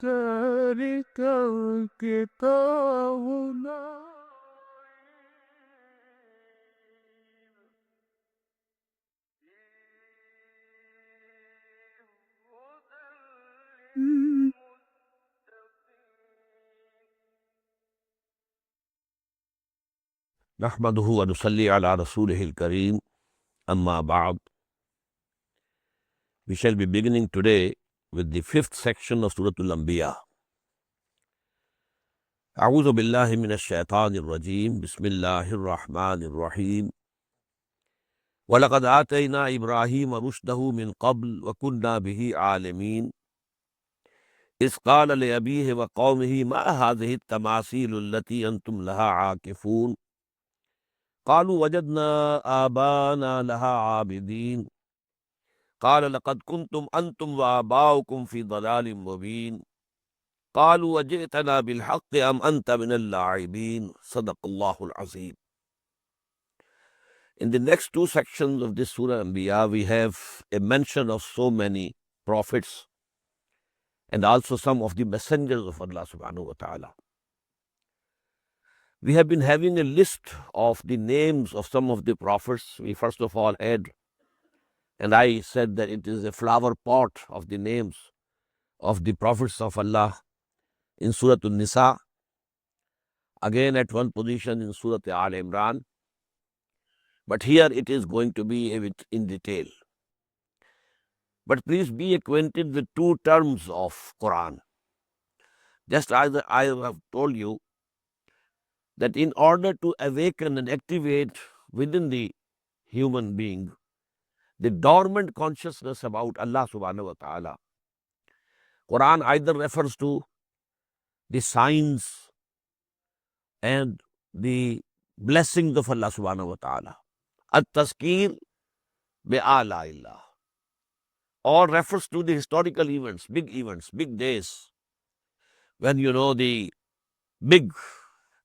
करके ताउना नहमदुहु व नुसल्ली अला रसूलिहिल करीम अम्मा बअद. We shall be beginning today with the fifth section of Surah Al-Anbiya. A'udhu billahi minash shaitanir rajim. Bismillahir rahmanir rahim. وَلَقَدْ آتَيْنَا إِبْرَاهِيمَ رُشْدَهُ مِنْ قَبْلُ وَكُنَّا بِهِ عَالِمِينَ إِذْ قَالَ لِأَبِيهِ وَقَوْمِهِ مَا هَذِهِ التَّمَاثِيلُ الَّتِي أَنْتُمْ لَهَا عَاكِفُونَ قَالُوا وَجَدْنَا آبَاءَنَا لَهَا عَابِدِينَ قال لقد كنتم أنتم وآباؤكم في ضلال مبين قالوا وجئتنا بالحق أم أنت من اللاعبين صدق الله العظيم. In the next two sections of this Surah Anbiya, we have a mention of so many prophets and also some of the messengers of Allah subhanahu wa ta'ala. We have been having a list of the names of some of the prophets. We first of all had, and I said that it is a flower pot of the names of the prophets of Allah in Surah An-Nisa, again at one position in Surah Al Imran, but here it is going to be a bit in detail. But please be acquainted with two terms of Quran. Just as I have told you that in order to awaken and activate within the human being the dormant consciousness about Allah subhanahu wa ta'ala, Quran either refers to the signs and the blessings of Allah subhanahu wa ta'ala, at-tazkir bi-ala illah, or refers to the historical events, big days, when the big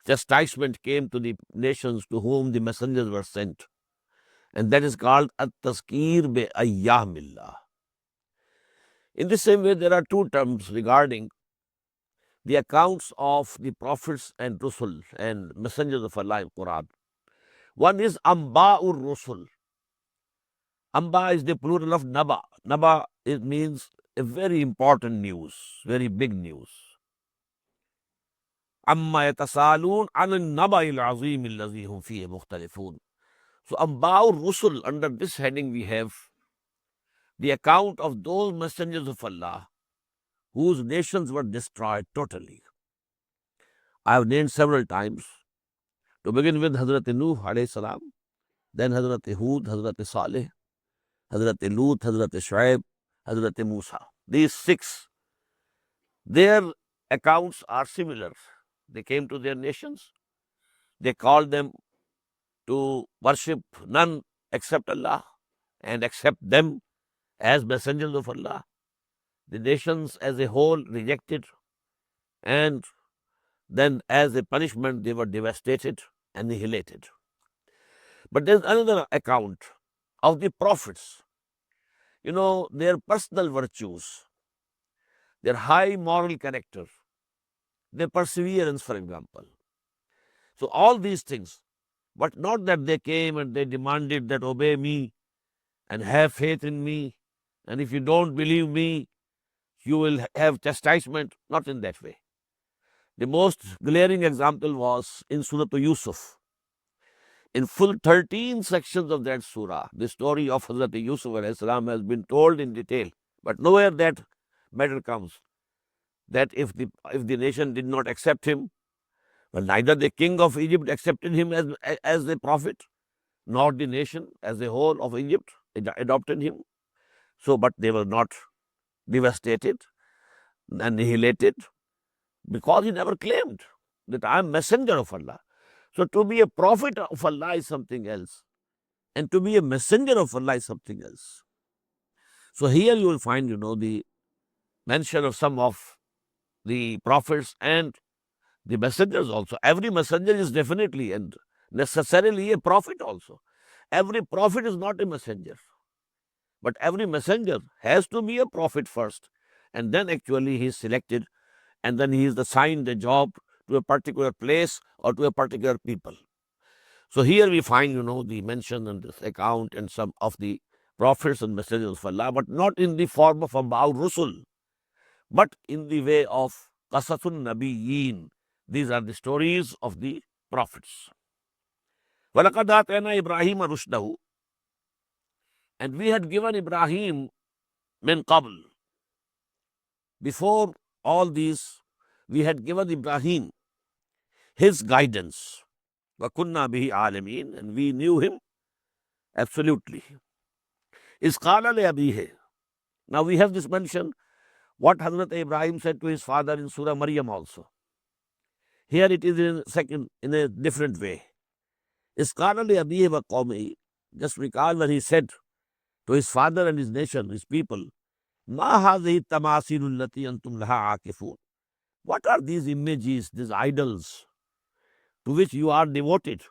chastisement came to the nations to whom the messengers were sent. And that is called at-tazkir bi-ayyamillah. In the same way, there are two terms regarding the accounts of the prophets and Rusul and messengers of Allah in Quran. One is Amba'ur Rusul. Amba is the plural of Naba. Naba, it means a very important news, very big news. Amma yatasalun an naba'il azim allazi hum fihi mukhtalifun. So Amba'ur Rusul, under this heading we have the account of those messengers of Allah whose nations were destroyed totally. I have named several times. To begin with, Hazrat Nuh alayhi salam, then Hazrat Hud, Hazrat Saleh, Hazrat Lut, Hazrat Shuaib, Hazrat Musa. These six, their accounts are similar. They came to their nations. They called them to worship none except Allah and accept them as messengers of Allah. The nations as a whole rejected, and then as a punishment they were devastated, annihilated. But there's another account of the prophets. Their personal virtues, their high moral character, their perseverance, for example. So all these things, but not that they came and they demanded that obey me and have faith in me, and if you don't believe me, you will have chastisement. Not in that way. The most glaring example was in Surah Yusuf. In full 13 sections of that surah, the story of Hazrat Yusuf alayhi salam has been told in detail. But nowhere that matter comes, that if the nation did not accept him, well, neither the king of Egypt accepted him as a prophet, nor the nation as a whole of Egypt adopted him. So, but they were not devastated, annihilated, because he never claimed that I am messenger of Allah. So to be a prophet of Allah is something else, and to be a messenger of Allah is something else. So here you will find, the mention of some of the prophets and the messengers also. Every messenger is definitely and necessarily a prophet also. Every prophet is not a messenger, but every messenger has to be a prophet first, and then actually he is selected and then he is assigned a job to a particular place or to a particular people. So here we find, the mention in this account and some of the prophets and messengers of Allah, but not in the form of Amba'u Rusul, but in the way of Qasasun Nabiyyin. These are the stories of the prophets. وَلَقَدْ آتَيْنَا إِبْرَاهِيمَ رُشْدَهُ, and we had given Ibrahim min qabl. Before all these, we had given Ibrahim his guidance. وَكُنَّا بِهِ عَالِمِينَ, and we knew him absolutely. إِذْ قَالَ لِأَبِيهِ. Now we have this mention, what Hazrat Ibrahim said to his father in Surah Maryam also. Here it is in a different way. إِذْ قَالَ لِأَبِيهِ وَقَوْمِهِ. Just recall when he said to his father and his nation, his people, مَا هَذِهِ التَّمَاثِيلُ الَّتِي أَنْتُمْ لَهَا عَاكِفُونَ. What are these images, these idols, to which you are devoted?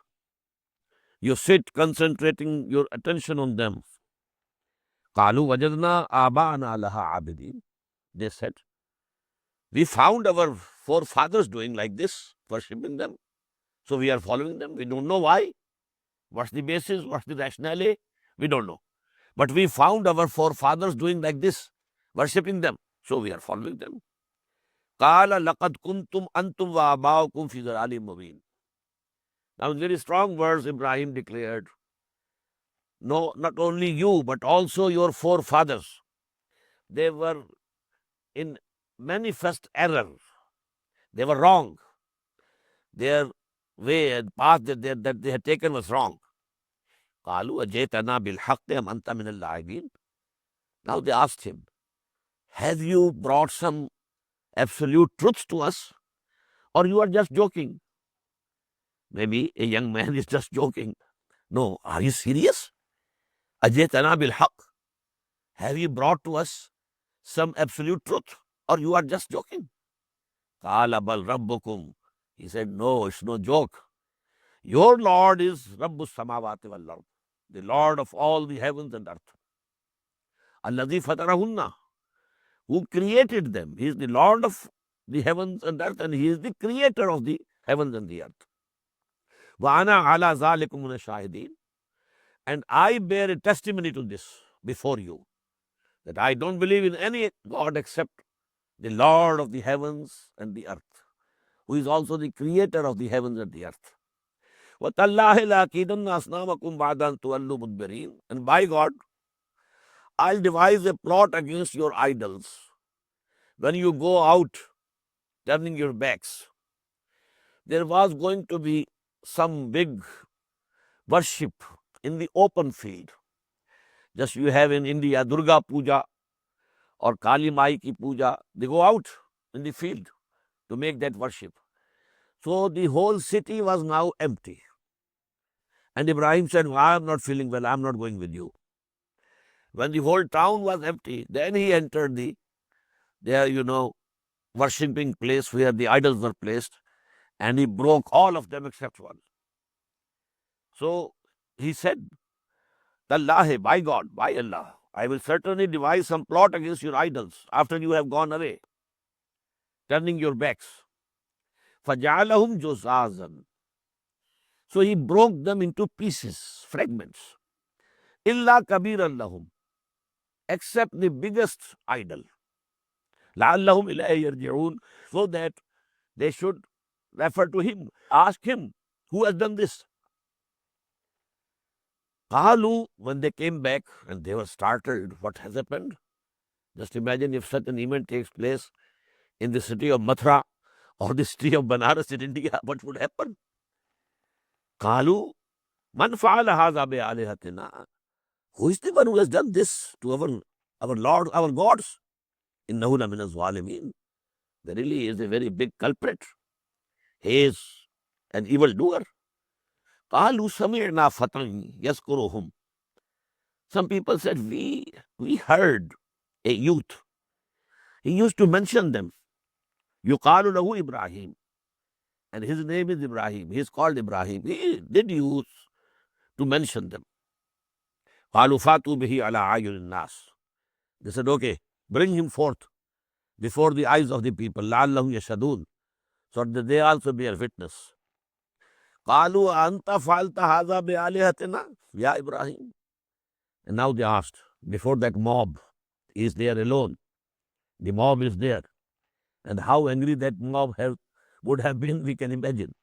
You sit concentrating your attention on them. قَالُوا وَجَدْنَا آبَاءَنَا لَهَا عَابِدِينَ. They said, we found our forefathers doing like this, worshipping them. So we are following them. We don't know why. What's the basis? What's the rationale? We don't know. But we found our forefathers doing like this, worshipping them. So we are following them. قَالَ لَقَدْ كُنْتُمْ أَنْتُمْ وَآبَاؤُكُمْ فِي ضَلَالٍ مُبِينٍ. Now in very strong words, Ibrahim declared, no, not only you, but also your forefathers, they were in manifest error. They were wrong. Their way and path that they had taken was wrong. قَالُوا أَجِئْتَنَا بِالْحَقِّ أَمْ أَنْتَ مِنَ اللاعبين. Now they asked him, have you brought some absolute truth to us, or you are just joking? Maybe a young man is just joking. No, are you serious? أَجِئْتَنَا بِالْحَقِّ. Have you brought to us some absolute truth, or you are just joking? قَالَ بَلْ رَبُّكُمْ. He said, no, it's no joke. Your Lord is Rabbus Samawati wal Ard, the Lord of all the heavens and earth. Alladhi fatarahunna, who created them. He is the Lord of the heavens and earth, and He is the creator of the heavens and the earth. وَأَنَا عَلَى ذَلِكُمْ مِنَ الشَّاهِدِينَ. And I bear a testimony to this before you, that I don't believe in any God except the Lord of the heavens and the earth, who is also the creator of the heavens and the earth. وَتَاللَّهِ لَأَكِيدَنَّ أَصْنَامَكُمْ بَعْدَ أَن تُوَلُّوا مُدْبِرِينَ. And by God, I'll devise a plot against your idols when you go out turning your backs. There was going to be some big worship in the open field. Just you have in India Durga Puja or Kali Mai ki Puja. They go out in the field to make that worship. So the whole city was now empty. And Ibrahim said, well, I am not feeling well, I am not going with you. When the whole town was empty, then he entered their worshipping place where the idols were placed, and he broke all of them except one. So he said, Tallahi, by God, by Allah, I will certainly devise some plot against your idols after you have gone away, turning your backs. فَجَعَلَهُمْ جُزَازًا. So he broke them into pieces, fragments. إِلَّا كَبِيرًا لَهُمْ, except the biggest idol. لَعَلَّهُمْ إِلَيْهِ يَرْجِعُونَ, so that they should refer to him, ask him, who has done this? قَالُوا, when they came back and they were startled, what has happened? Just imagine if such an event takes place in the city of Mathura or the city of Banaras in India, what would happen? قَالُوا مَنْ فَعَلَ هَذَا بِآلِهَتِنَا. Who is the one who has done this to our Lord, our gods? إِنَّهُ لَمِنَ الظَّالِمِينَ. Verily, he is a very big culprit. He is an evildoer. قَالُوا سَمِعْنَا فَتًى يَذْكُرُهُمْ. Some people said, we heard a youth. He used to mention them. يُقَالُ لَهُ إِبْرَاهِيم. And his name is Ibrahim. He is called Ibrahim. He did use to mention them. قَالُوا فَاتُوا بِهِ عَلَىٰ عَيُّنِ النَّاسِ. They said, okay, bring him forth before the eyes of the people, لَعَلَّهُمْ يَشْهَدُونَ, so that they also bear witness. قَالُوا أَنْتَ فَعَلْتَ هَذَا بِآلِهَتِنَا يَا Ibrahim. And now they asked, before that mob is there alone, the mob is there, and how angry that mob would have been, we can imagine.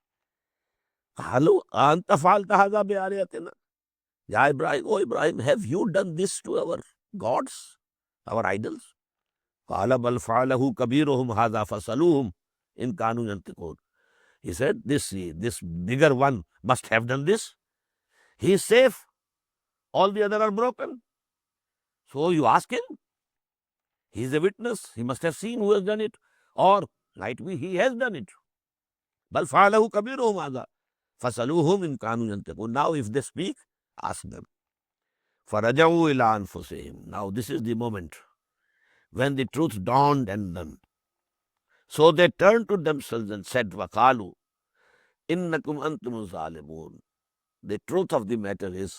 قَالُوا أَنْتَ فَعَلْتَ هَذَا بِآلِهَتِنَا يَا Ibrahim, oh Ibrahim, have you done this to our gods, our idols? قَالَ بَلْ فَعَلَهُ كَبِيرُهُمْ هَذَا فَاسْأَلُوهُمْ إِنْ كَانُوا يَنْطِقُونَ. He said, this bigger one must have done this. He is safe. All the others are broken. So you ask him. He is a witness. He must have seen who has done it. Or might be he has done it. بَلْ فَعَلَهُ كَبِيرُهُمْ هَذَا فَاسْأَلُوهُمْ إِنْ كَانُوا يَنْطِقُونَ. Now if they speak, ask them. فَرَجَعُوا إِلَىٰ أَنفُسِهِمْ. Now this is the moment when the truth dawned on them. So they turned to themselves and said, وَقَالُوا إِنَّكُمْ أَنْتُمُ الظَّالِمُونَ. The truth of the matter is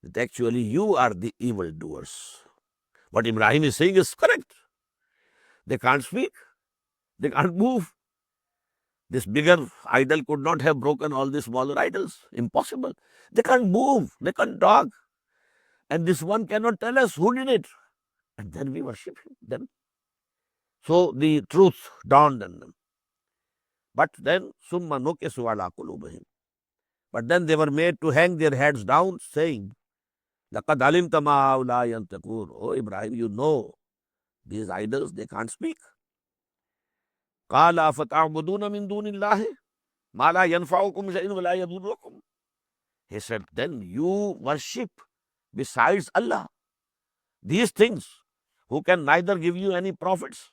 that actually you are the evildoers. What Ibrahim is saying is correct. They can't speak. They can't move. This bigger idol could not have broken all the smaller idols. Impossible. They can't move. They can't talk. And this one cannot tell us who did it. And then we worship them. So the truth dawned on them. But then, ثُمَّ نُكِسُوا عَلَىٰ قُلُوبِهِمْ. But then they were made to hang their heads down, saying, لَقَدْ عَلِمْتَ مَا هَؤُلَاءِ يَنْطِقُونَ. Oh Ibrahim, you know, these idols, they can't speak. قَالَ أَفَتَعْبُدُونَ مِن دُونِ اللَّهِ مَا لَا يَنْفَعُكُمْ شَيْءٌ وَلَا يَضُرُّكُمْ. He said, then you worship besides Allah these things who can neither give you any profits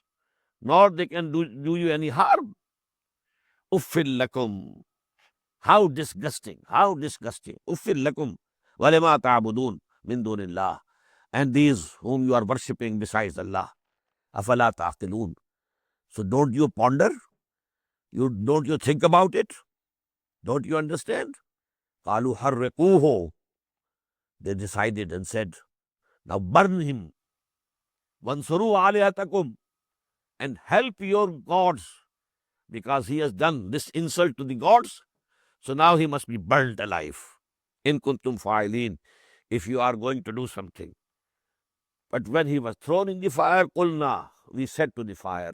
nor they can do you any harm. Uffil lakum. How disgusting, how disgusting. Uffil lakum walima ta'budun min dunillah. And these whom you are worshipping besides Allah. Afala ta'qilun. So don't you ponder? Don't you think about it? Don't you understand? Qalu harriquhu. They decided and said, now burn him. Wansuru alihatakum. And help your gods, because he has done this insult to the gods. So now he must be burned alive. In kuntum fa'ilin, if you are going to do something. But when he was thrown in the fire, qulna, we said to the fire,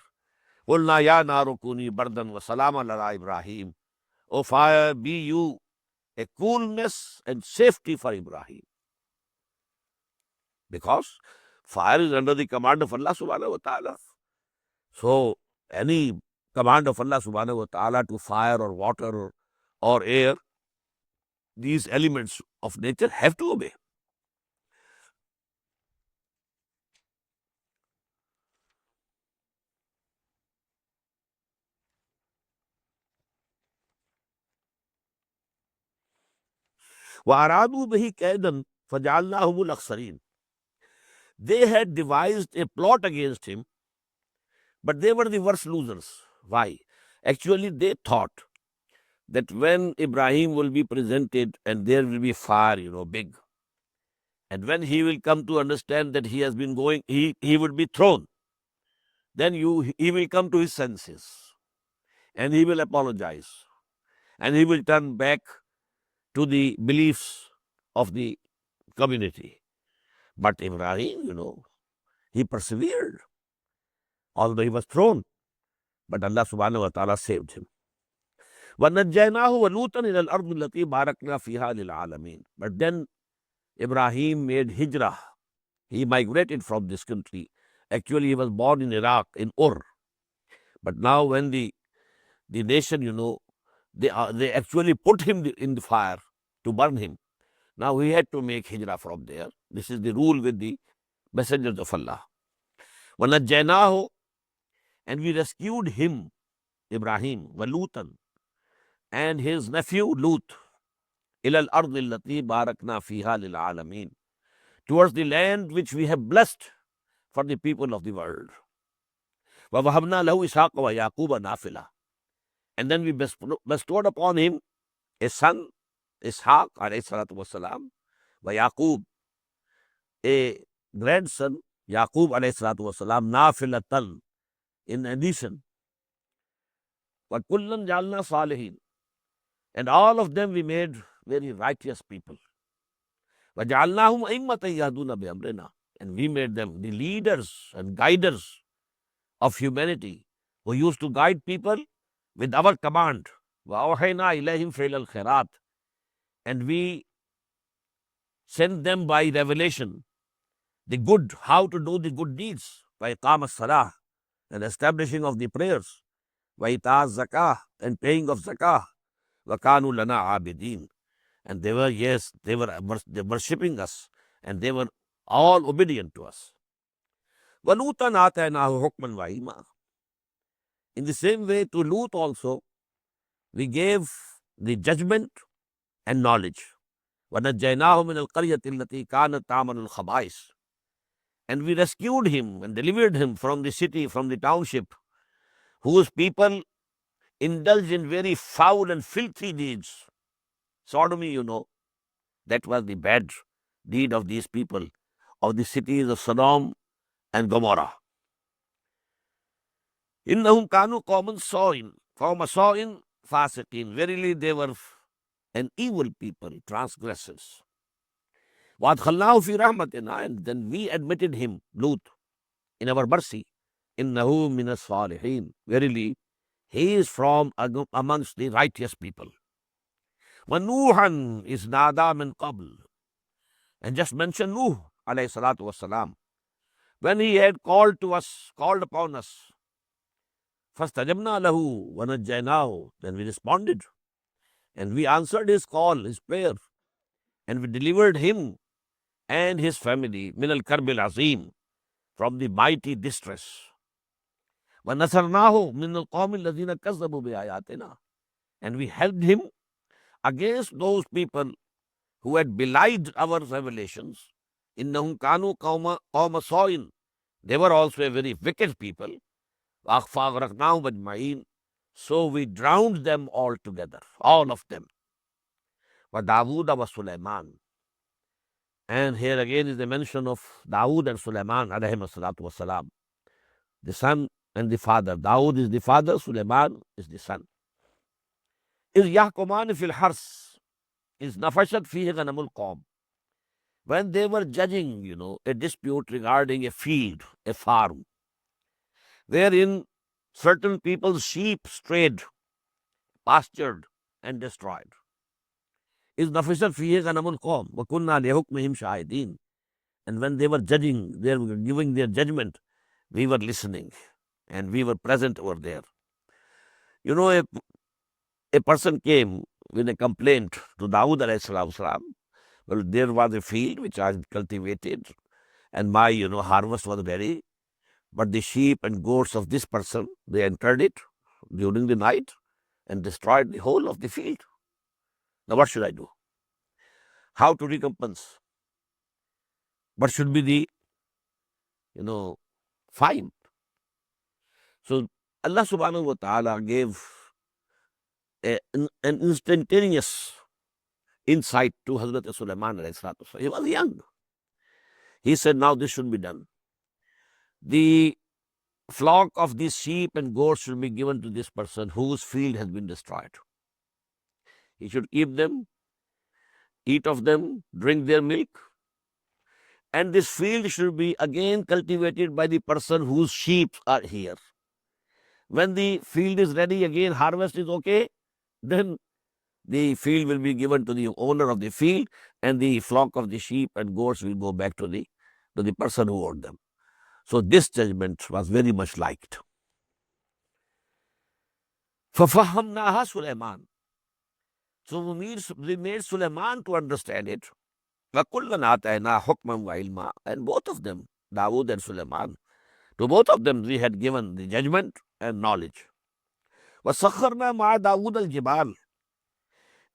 qulna ya naru kuni bardan wa salaman ala Ibrahim. O fire, be you a coolness and safety for Ibrahim. Because fire is under the command of Allah subhanahu wa ta'ala. So any command of Allah subhanahu wa ta'ala to fire or water or air, these elements of nature have to obey. وَأَرَادُوا بِهِ كَيْدًا فَجَعَلْنَاهُمُ الْأَخْسَرِينَ. They had devised a plot against him, but they were the worst losers. Why? Actually, they thought that when Ibrahim will be presented and there will be fire, big, and when he will come to understand that he has been going, he would be thrown, then he will come to his senses and he will apologize and he will turn back to the beliefs of the community. But Ibrahim, he persevered, although he was thrown. But Allah subhanahu wa ta'ala saved him. وَنَجَّيْنَاهُ وَلُوطًا إِلَى الْأَرْضِ الَّتِي بَارَكْنَا فِيهَا لِلْعَالَمِينَ. But then Ibrahim made hijrah. He migrated from this country. Actually, he was born in Iraq, in Ur. But now when the nation, they actually put him in the fire to burn him. Now he had to make hijrah from there. This is the rule with the messengers of Allah. وَنَجَّيْنَاهُ. And we rescued him, Ibrahim, وَلُوطًا, and his nephew Lut, إِلَى الْأَرْضِ الَّتِي بَارَكْنَا فِيهَا لِلْعَالَمِينَ, towards the land which we have blessed for the people of the world. وَوَهَبْنَا لَهُ إِسْحَاقَ وَيَعْقُوبَ نَافِلَةً. And then we bestowed upon him a son, Ishaq alayhi salatu wasalam, وَيَعْقُوب, a grandson, Yaqub alayhi salatu wasalam, نَافِلَةً, in addition. وَكُلًّا جَعَلْنَا صَالِحِينَ. And all of them we made very righteous people. وَجَعَلْنَاهُمْ أَئِمَّةً يَهْدُونَ بِأَمْرِنَا. And we made them the leaders and guiders of humanity, who used to guide people with our command. وَأَوْحَيْنَا إِلَيْهِمْ فِعْلَ الْخَيْرَاتِ. And we sent them by revelation the good, how to do the good deeds, by iqam as-salah, and establishing of the prayers, by ita zakah, and paying of zakah, wa kanu lana abidin. And they were, yes, they were worshipping us, and they were all obedient to us. Wa Lutan ataynahu hukman wa ilma. In the same way, to Lut also, we gave the judgment and knowledge. وَنَجَّيْنَاهُ مِنَ الْقَرْيَةِ الَّتِي كَانَتْ تَعْمَلُ الْخَبَائِثَ. And we rescued him and delivered him from the city, from the township, whose people indulged in very foul and filthy deeds. Sodomy, you know, that was the bad deed of these people, of the cities of Sodom and Gomorrah. إِنَّهُمْ كَانُوا قَوْمًا صَوْءٍ قَوْمَ صَوْءٍ فَاسِقِينَ. Verily they were an evil people, transgressors. وَأَدْخَلْنَاهُ فِي رَحْمَتِنَا. And then we admitted him, Lut, in our mercy. إِنَّهُ مِنَ الصَّالِحِينَ. Verily, he is from amongst the righteous people. وَنُوحًا إِذْ نَادَى مِنْ قَبْلِ. And just mention Nuh, alayhi salatu wassalam, when he had called upon us. فَاسْتَجَبْنَا لَهُ وَنَجَّيْنَاهُ. Then we responded, and we answered his call, his prayer, and we delivered him and his family min al-karb al-azim, from the mighty distress. وَنَصَرْنَاهُ مِنَ الْقَوْمِ الَّذِينَ كَذَّبُوا بِآيَاتِنَا. And we helped him against those people who had belied our revelations. إِنَّهُمْ كَانُوا قَوْمَ صَوْءٍ. They were also a very wicked people. فَأَغْرَقْنَاهُمْ أَجْمَعِينَ. So we drowned them all together, all of them. وَدَاوُودَ وَسُلَيْمَانَ. And here again is the mention of Dawood and Sulaiman, alayhim as-salatu was-salam, the son and the father. Dawood is the father, Sulaiman is the son. إِذْ يَحْكُمَانِ فِي الْحَرْثِ إِذْ نَفَشَتْ فِيهِ غَنَمُ الْقَوْمِ. When they were judging, a dispute regarding a field, a farm, wherein certain people's sheep strayed, pastured, and destroyed. إِذْ نَفَشَتْ فِيهِ غَنَمُ الْقَوْمِ وَكُنَّا لِحُكْمِهِمْ شَاهِدِينَ. And when they were judging, they were giving their judgment, we were listening, and we were present over there. A person came with a complaint to Dawood alayhi salam. Well, there was a field which I cultivated, and my harvest was ready, but the sheep and goats of this person, they entered it during the night and destroyed the whole of the field. Now what should I do? How to recompense? What should be the fine? So Allah subhanahu wa ta'ala gave an instantaneous insight to Hazrat Sulaiman alayhi salatu wasalam. He was young. He said, now this should be done. The flock of these sheep and goats should be given to this person whose field has been destroyed. He should keep them, eat of them, drink their milk, and this field should be again cultivated by the person whose sheep are here. When the field is ready, again harvest is okay, then the field will be given to the owner of the field, and the flock of the sheep and goats will go back to the person who owned them. So this judgment was very much liked. فَفَهَّمْنَاهَا Sulaiman. So we made Sulaiman to understand it. وَكُلًّا آتَيْنَا حُكْمًا وَعِلْمًا. And both of them, Dawood and Sulaiman, to both of them we had given the judgment and knowledge. وَسَخَّرْنَا مَعَ دَاوُودَ الْجِبَالِ.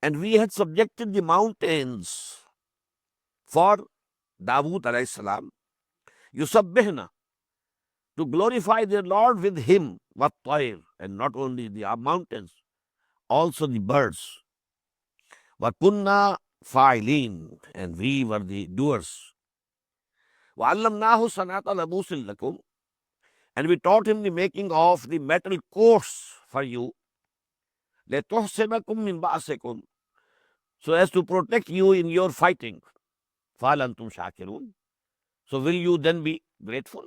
And we had subjected the mountains for Dawood alayhi salam, yusabbihna, to glorify their Lord with him, وَالطَّيْرِ. And not only the mountains, also the birds. وَكُنَّا فَاعِلِينَ. And we were the doers. وَعَلَّمْنَاهُ صَنْعَةَ لَبُوسٍ لَكُمْ. And we taught him the making of the metal course for you, لِتُحْسِنَكُم مِّن بَأْسِكُم, so as to protect you in your fighting. فَهَلْ أَنْتُمْ شَاكِرُونَ, so will you then be grateful?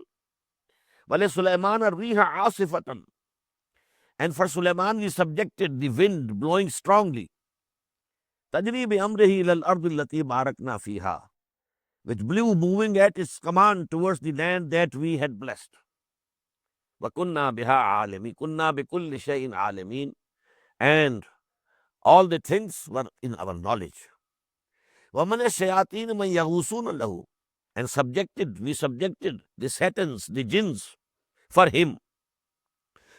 وَلِسُلَيْمَانَ الرِّيحَ عَاصِفَةً, and for Sulaiman we subjected the wind blowing strongly. تَجْرِي بِأَمْرِهِ إِلَى الْأَرْضِ الَّتِي بَارَكْنَا فِيهَا, which blew moving at its command towards the land that we had blessed. وَكُنَّا بِهَا عَالِمِينَ, كُنَّا بِكُلِّ شَيْءٍ عَالِمِينَ, and all the things were in our knowledge. وَمَنَ الشَّيَاطِينِ مَنْ يَغُوصُونَ لَهُ, and we subjected the satans, the jinns, for him.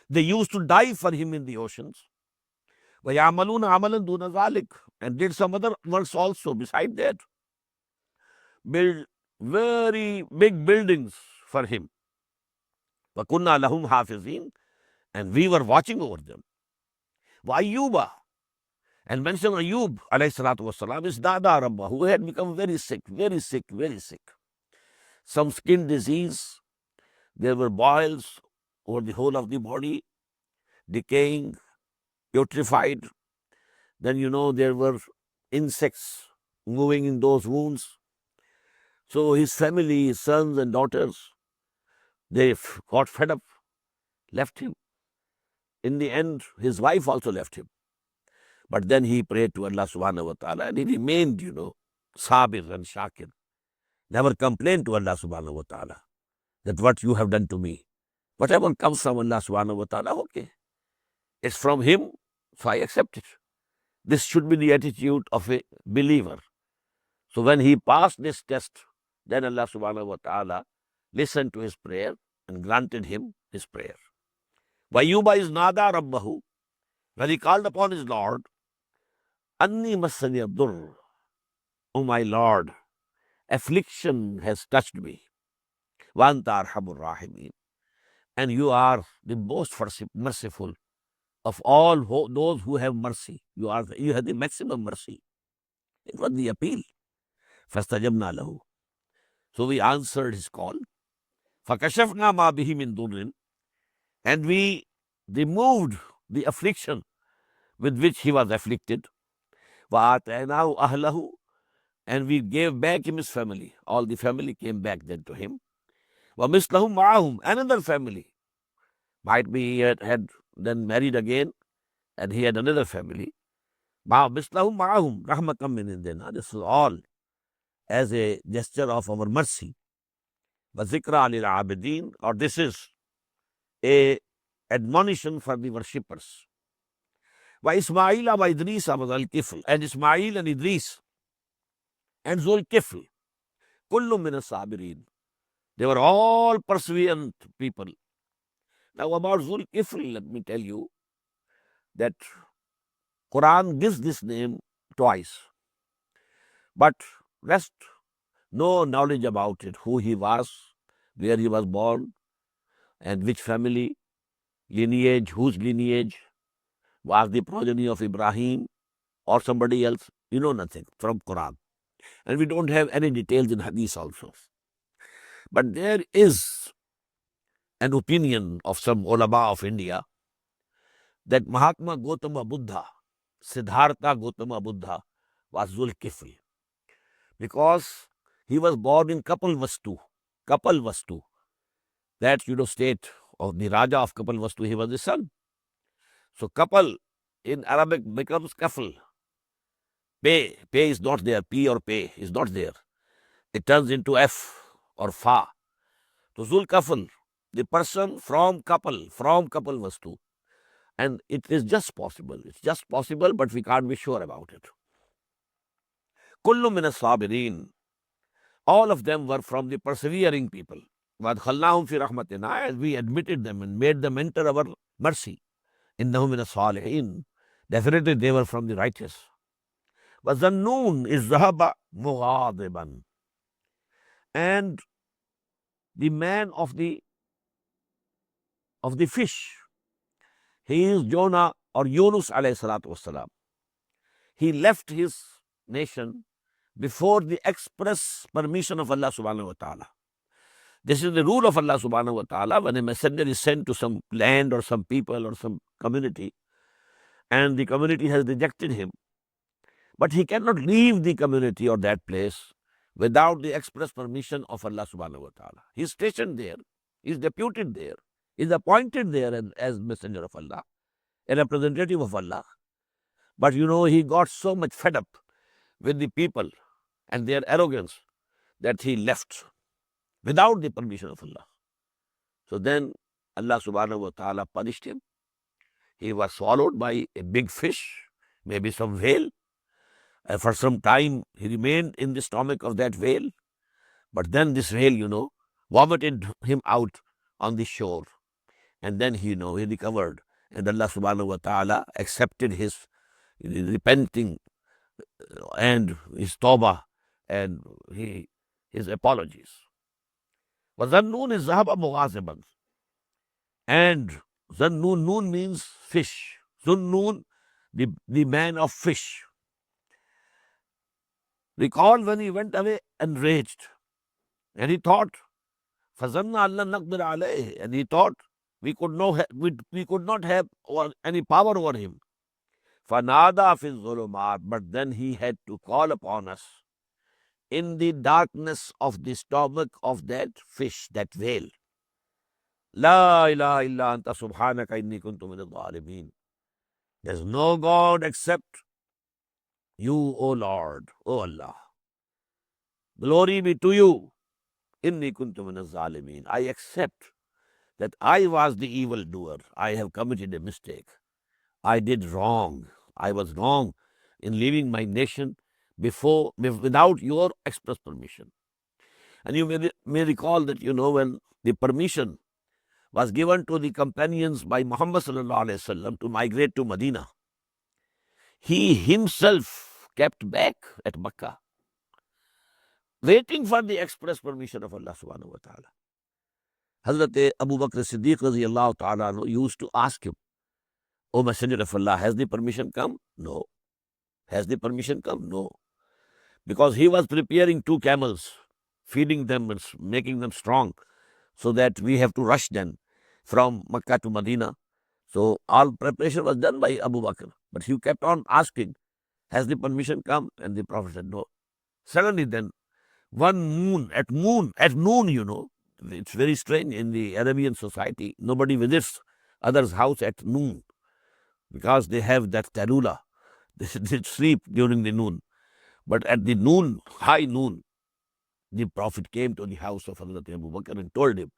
They used to dive for him in the oceans. وَيَعْمَلُونَ عَمَلًا دُونَ ذَلِكَ, and did some other works also beside that. Build very big buildings for him. وَكُنَّا لَهُمْ حَافِظِينَ, and we were watching over them. وَأَيُّوبَ, and mention Ayub alayhi salatu wasalam, is Dada Rabba, who had become very sick, very sick, very sick. Some skin disease, there were boils over the whole of the body, decaying, putrefied. Then there were insects moving in those wounds. So his family, his sons and daughters, they got fed up, left him. In the end, his wife also left him. But then he prayed to Allah subhanahu wa ta'ala, and he remained, sabir and shakir. Never complained to Allah subhanahu wa ta'ala that what you have done to me. Whatever comes from Allah subhanahu wa ta'ala, okay. It's from him, so I accept it. This should be the attitude of a believer. So when he passed this test, then Allah subhanahu wa ta'ala listened to his prayer and granted him his prayer. Wayyuba is nada rabbahu, when he called upon his Lord, Anni massani ad-durr, O my Lord, affliction has touched me. Wa anta arhamur rahimin, and you are the most merciful of all those who have mercy. You have the maximum mercy. It was the appeal. Fastajabna lahu, so we answered his call. Fakashafna ma bihi min durrin, and we removed the affliction with which he was afflicted. Wa ataynahu ahlahu, and we gave back him his family. All the family came back then to him. Wa mislahum ma'ahum, another family. Might be he had then married again, and he had another family. Mislahum ma'ahum rahmatam min indina. This is all as a gesture of our mercy. Wa zikra lil abidin, or this is a admonition for the worshippers. Wa Ismaila wa Idris was al-Kifl, and Ismail and Idris and Zul-Kifl, kullu min as-sabirin, they were all perseverant people. Now about Zul-Kifl, let me tell you that Quran gives this name twice, but rest no knowledge about it, who he was, where he was born, and which family, lineage, whose lineage, was the progeny of Ibrahim or somebody else. You know nothing from Quran. And we don't have any details in Hadith also. But there is an opinion of some ulama of India that Mahatma Gautama Buddha, Siddhartha Gautama Buddha, was Zul-Kifl, because he was born in Kapilvastu. Kapilvastu, that state of the Raja of Kapilvastu, he was the son. So Kapil in Arabic becomes Kafl. Pay is not there. P or pay is not there. It turns into F or Fa. So Zul-Kafl, the person from Kapilvastu. And it is just possible. It's just possible, but we can't be sure about it. Kullu min as-sabirin. All of them were from the persevering people. وَأَدْخَلْنَاهُمْ فِي رَحْمَتِنَا, and we admitted them and made them enter our mercy. إِنَّهُمْ مِنَ الصَّالِحِينَ. Definitely they were from the righteous. وَظَنُّونَ إِذْ ذَهَبَ مُغَاضِبًا. And the man of the fish, he is Jonah or Yunus alayhi salatu wasalam. He left his nation before the express permission of Allah subhanahu wa ta'ala. This is the rule of Allah subhanahu wa ta'ala. When a messenger is sent to some land or some people or some community, and the community has rejected him, but he cannot leave the community or that place without the express permission of Allah subhanahu wa ta'ala. He is stationed there, he is deputed there, he is appointed there as messenger of Allah, a representative of Allah. But he got so much fed up with the people and their arrogance that he left without the permission of Allah. So then Allah subhanahu wa ta'ala punished him. He was swallowed by a big fish, maybe some whale. For some time he remained in the stomach of that whale. But then this whale, vomited him out on the shore. And then he recovered. And Allah subhanahu wa ta'ala accepted his repenting and his tawbah and his apologies. وَذَنُّونِ الذَّهَبَ مُغَاضِبًا. And Zannun, Noon means fish. Zunnun, the man of fish. Recall when he went away enraged. And he thought, فَظَنَّ أَلَّا نَقْدِرَ عَلَيْهِ. And he thought we could not have any power over him. فَنَادَى فِي الظُّلُمَاتِ. But then he had to call upon us in the darkness of the stomach of that fish, that whale. La ilaha illa anta subhanaka inni kuntu min al-zalimin. There's no God except you, O Lord, O Allah. Glory be to you. Inni kuntu min al-zalimin. I accept that I was the evildoer. I have committed a mistake. I did wrong. I was wrong in leaving my nation without your express permission. And you may recall that, when the permission was given to the companions by Muhammad sallallahu alaihi wasallam to migrate to Medina, he himself kept back at Makkah, waiting for the express permission of Allah subhanahu wa ta'ala. Hazrat Abu Bakr Siddiq radiyallahu ta'ala used to ask him, O Messenger of Allah, has the permission come? No. Has the permission come? No. Because he was preparing 2 camels, feeding them and making them strong, so that we have to rush them from Makkah to Medina. So all preparation was done by Abu Bakr. But he kept on asking, has the permission come? And the Prophet said, no. Suddenly then, at noon, it's very strange in the Arabian society. Nobody visits others' house at noon because they have that tarula. They sleep during the noon. But at the noon, high noon, the Prophet came to the house of Hazrat Abu Bakr and told him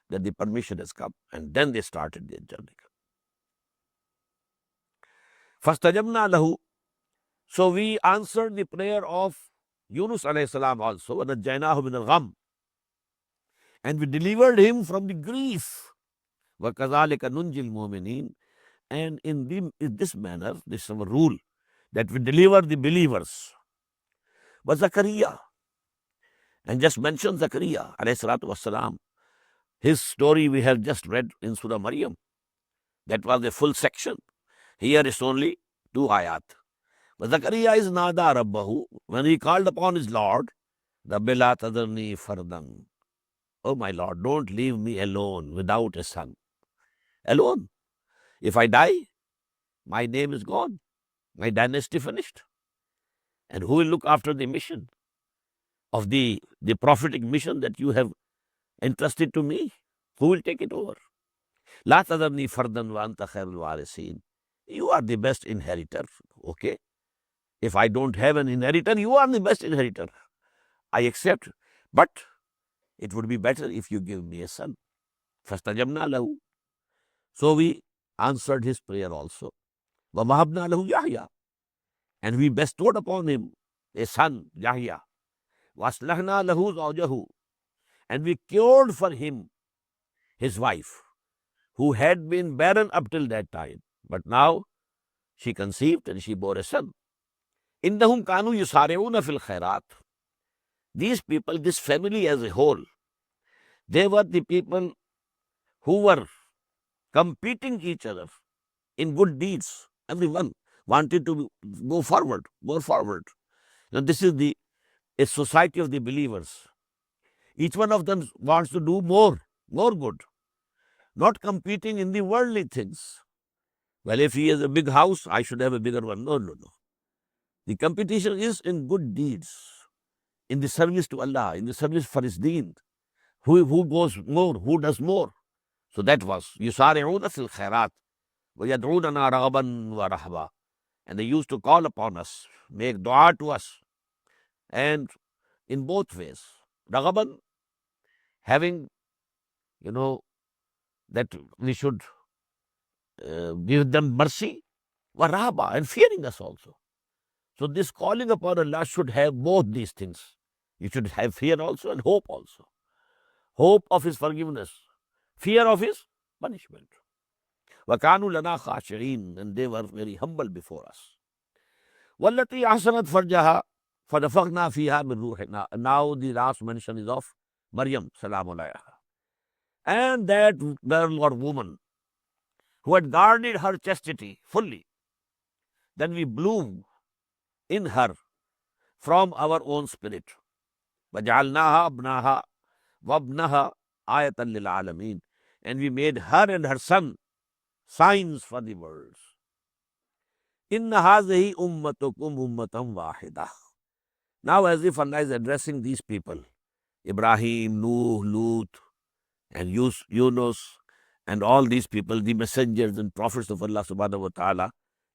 that the permission has come. And then they started their journey. فَاسْتَجَبْنَا لَهُ. So we answered the prayer of Yunus alayhi salam also, وَنَجَّيْنَاهُ مِنَ الْغَمِّ. And we delivered him from the grief. وَكَذَلِكَ نُنْجِي الْمُؤْمِنِينَ. And in this manner, this is our rule, that we deliver the believers. But Zakaria, and just mention Zakaria alayhi salatu wassalam. His story we have just read in Surah Maryam. That was a full section. Here is only 2 ayat. But Zakaria is nada rabbahu, when he called upon his Lord, Rabbi la tadarni fardan. Oh my Lord, don't leave me alone without a son. Alone. If I die, my name is gone. My dynasty finished. And who will look after the mission of the prophetic mission that you have entrusted to me? Who will take it over? La tadarni fardan wa anta khairul warisin. You are the best inheritor. Okay. If I don't have an inheritor, you are the best inheritor. I accept. But it would be better if you give me a son. فَاسْتَجَبْنَا لَهُ. So we answered his prayer also. وَوَهَبْنَا لَهُ يَحْيَى. And we bestowed upon him a son, Yahya. وَأَصْلَحْنَا لَهُ زَوْجَهُ. And we cured for him his wife, who had been barren up till that time. But now she conceived and she bore a son. إِنَّهُمْ كَانُوا يُسَارِعُونَ فِي الْخَيْرَاتِ. These people, this family as a whole, they were the people who were competing each other in good deeds. Everyone wanted to go forward, more forward. Now this is a society of the believers. Each one of them wants to do more good, not competing in the worldly things. Well, if he has a big house, I should have a bigger one. No, no, no. The competition is in good deeds, in the service to Allah, in the service for His deen. Who goes more, who does more. So that was يُسَارِعُونَ فِي الْخَيْرَاتِ وَيَدْعُونَنَا رَغَبًا وَرَهْبًا. And they used to call upon us, make dua to us. And in both ways. Raghaban, having, that we should give them mercy, warahaba, and fearing us also. So this calling upon Allah should have both these things. You should have fear also and hope also. Hope of His forgiveness, fear of His punishment. وَكَانُوا لَنَا خَاشِعِينَ, and they were very humble before us. وَالَّتِي أَحْسَنَتْ فَرْجَهَا فَنَفَخْنَا فِيهَا مِنْ رُوحِنَا. Now the last mention is of Maryam, salam alayha. And that girl or woman who had guarded her chastity fully, then we blew in her from our own spirit. وَجَعَلْنَاهَا أَبْنَاهَا وَابْنَهَا آيَةً لِلْعَالَمِينَ. And we made her and her son signs for the worlds. إِنَّ هَذِهِ أُمَّتُكُمْ أُمَّةً وَاحِدَةً. Now as if Allah is addressing these people, Ibrahim, Nuh, Lut, and Yunus, and all these people, the messengers and prophets of Allah subhanahu wa ta'ala.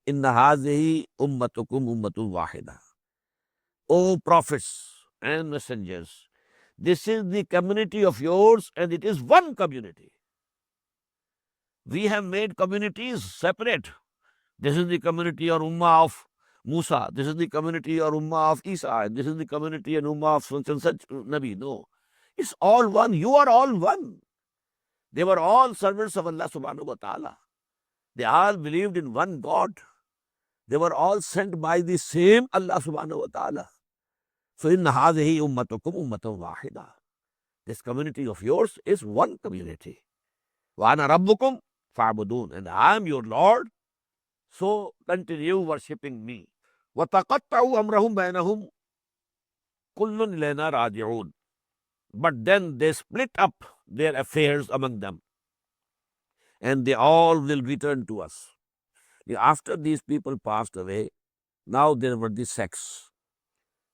Inna hazihi ummatukum ummatun wahida. O prophets and messengers, this is the community of yours, and it is one community. We have made communities separate. This is the community or ummah of Musa. This is the community or ummah of Isa. This is the community and ummah of such and such Nabi. No. It's all one. You are all one. They were all servants of Allah subhanahu wa ta'ala. They all believed in one God. They were all sent by the same Allah subhanahu wa ta'ala. So, inna hadhihi ummatukum ummatan wahida. This community of yours is one community. Wa ana rabbukum fa'budun. And I am your Lord. So continue worshipping me. Wa taqatta'u amrahum bainahum kullun ilayna raji'un. But then they split up their affairs among them, and they all will return to us. After these people passed away, now there were the sects.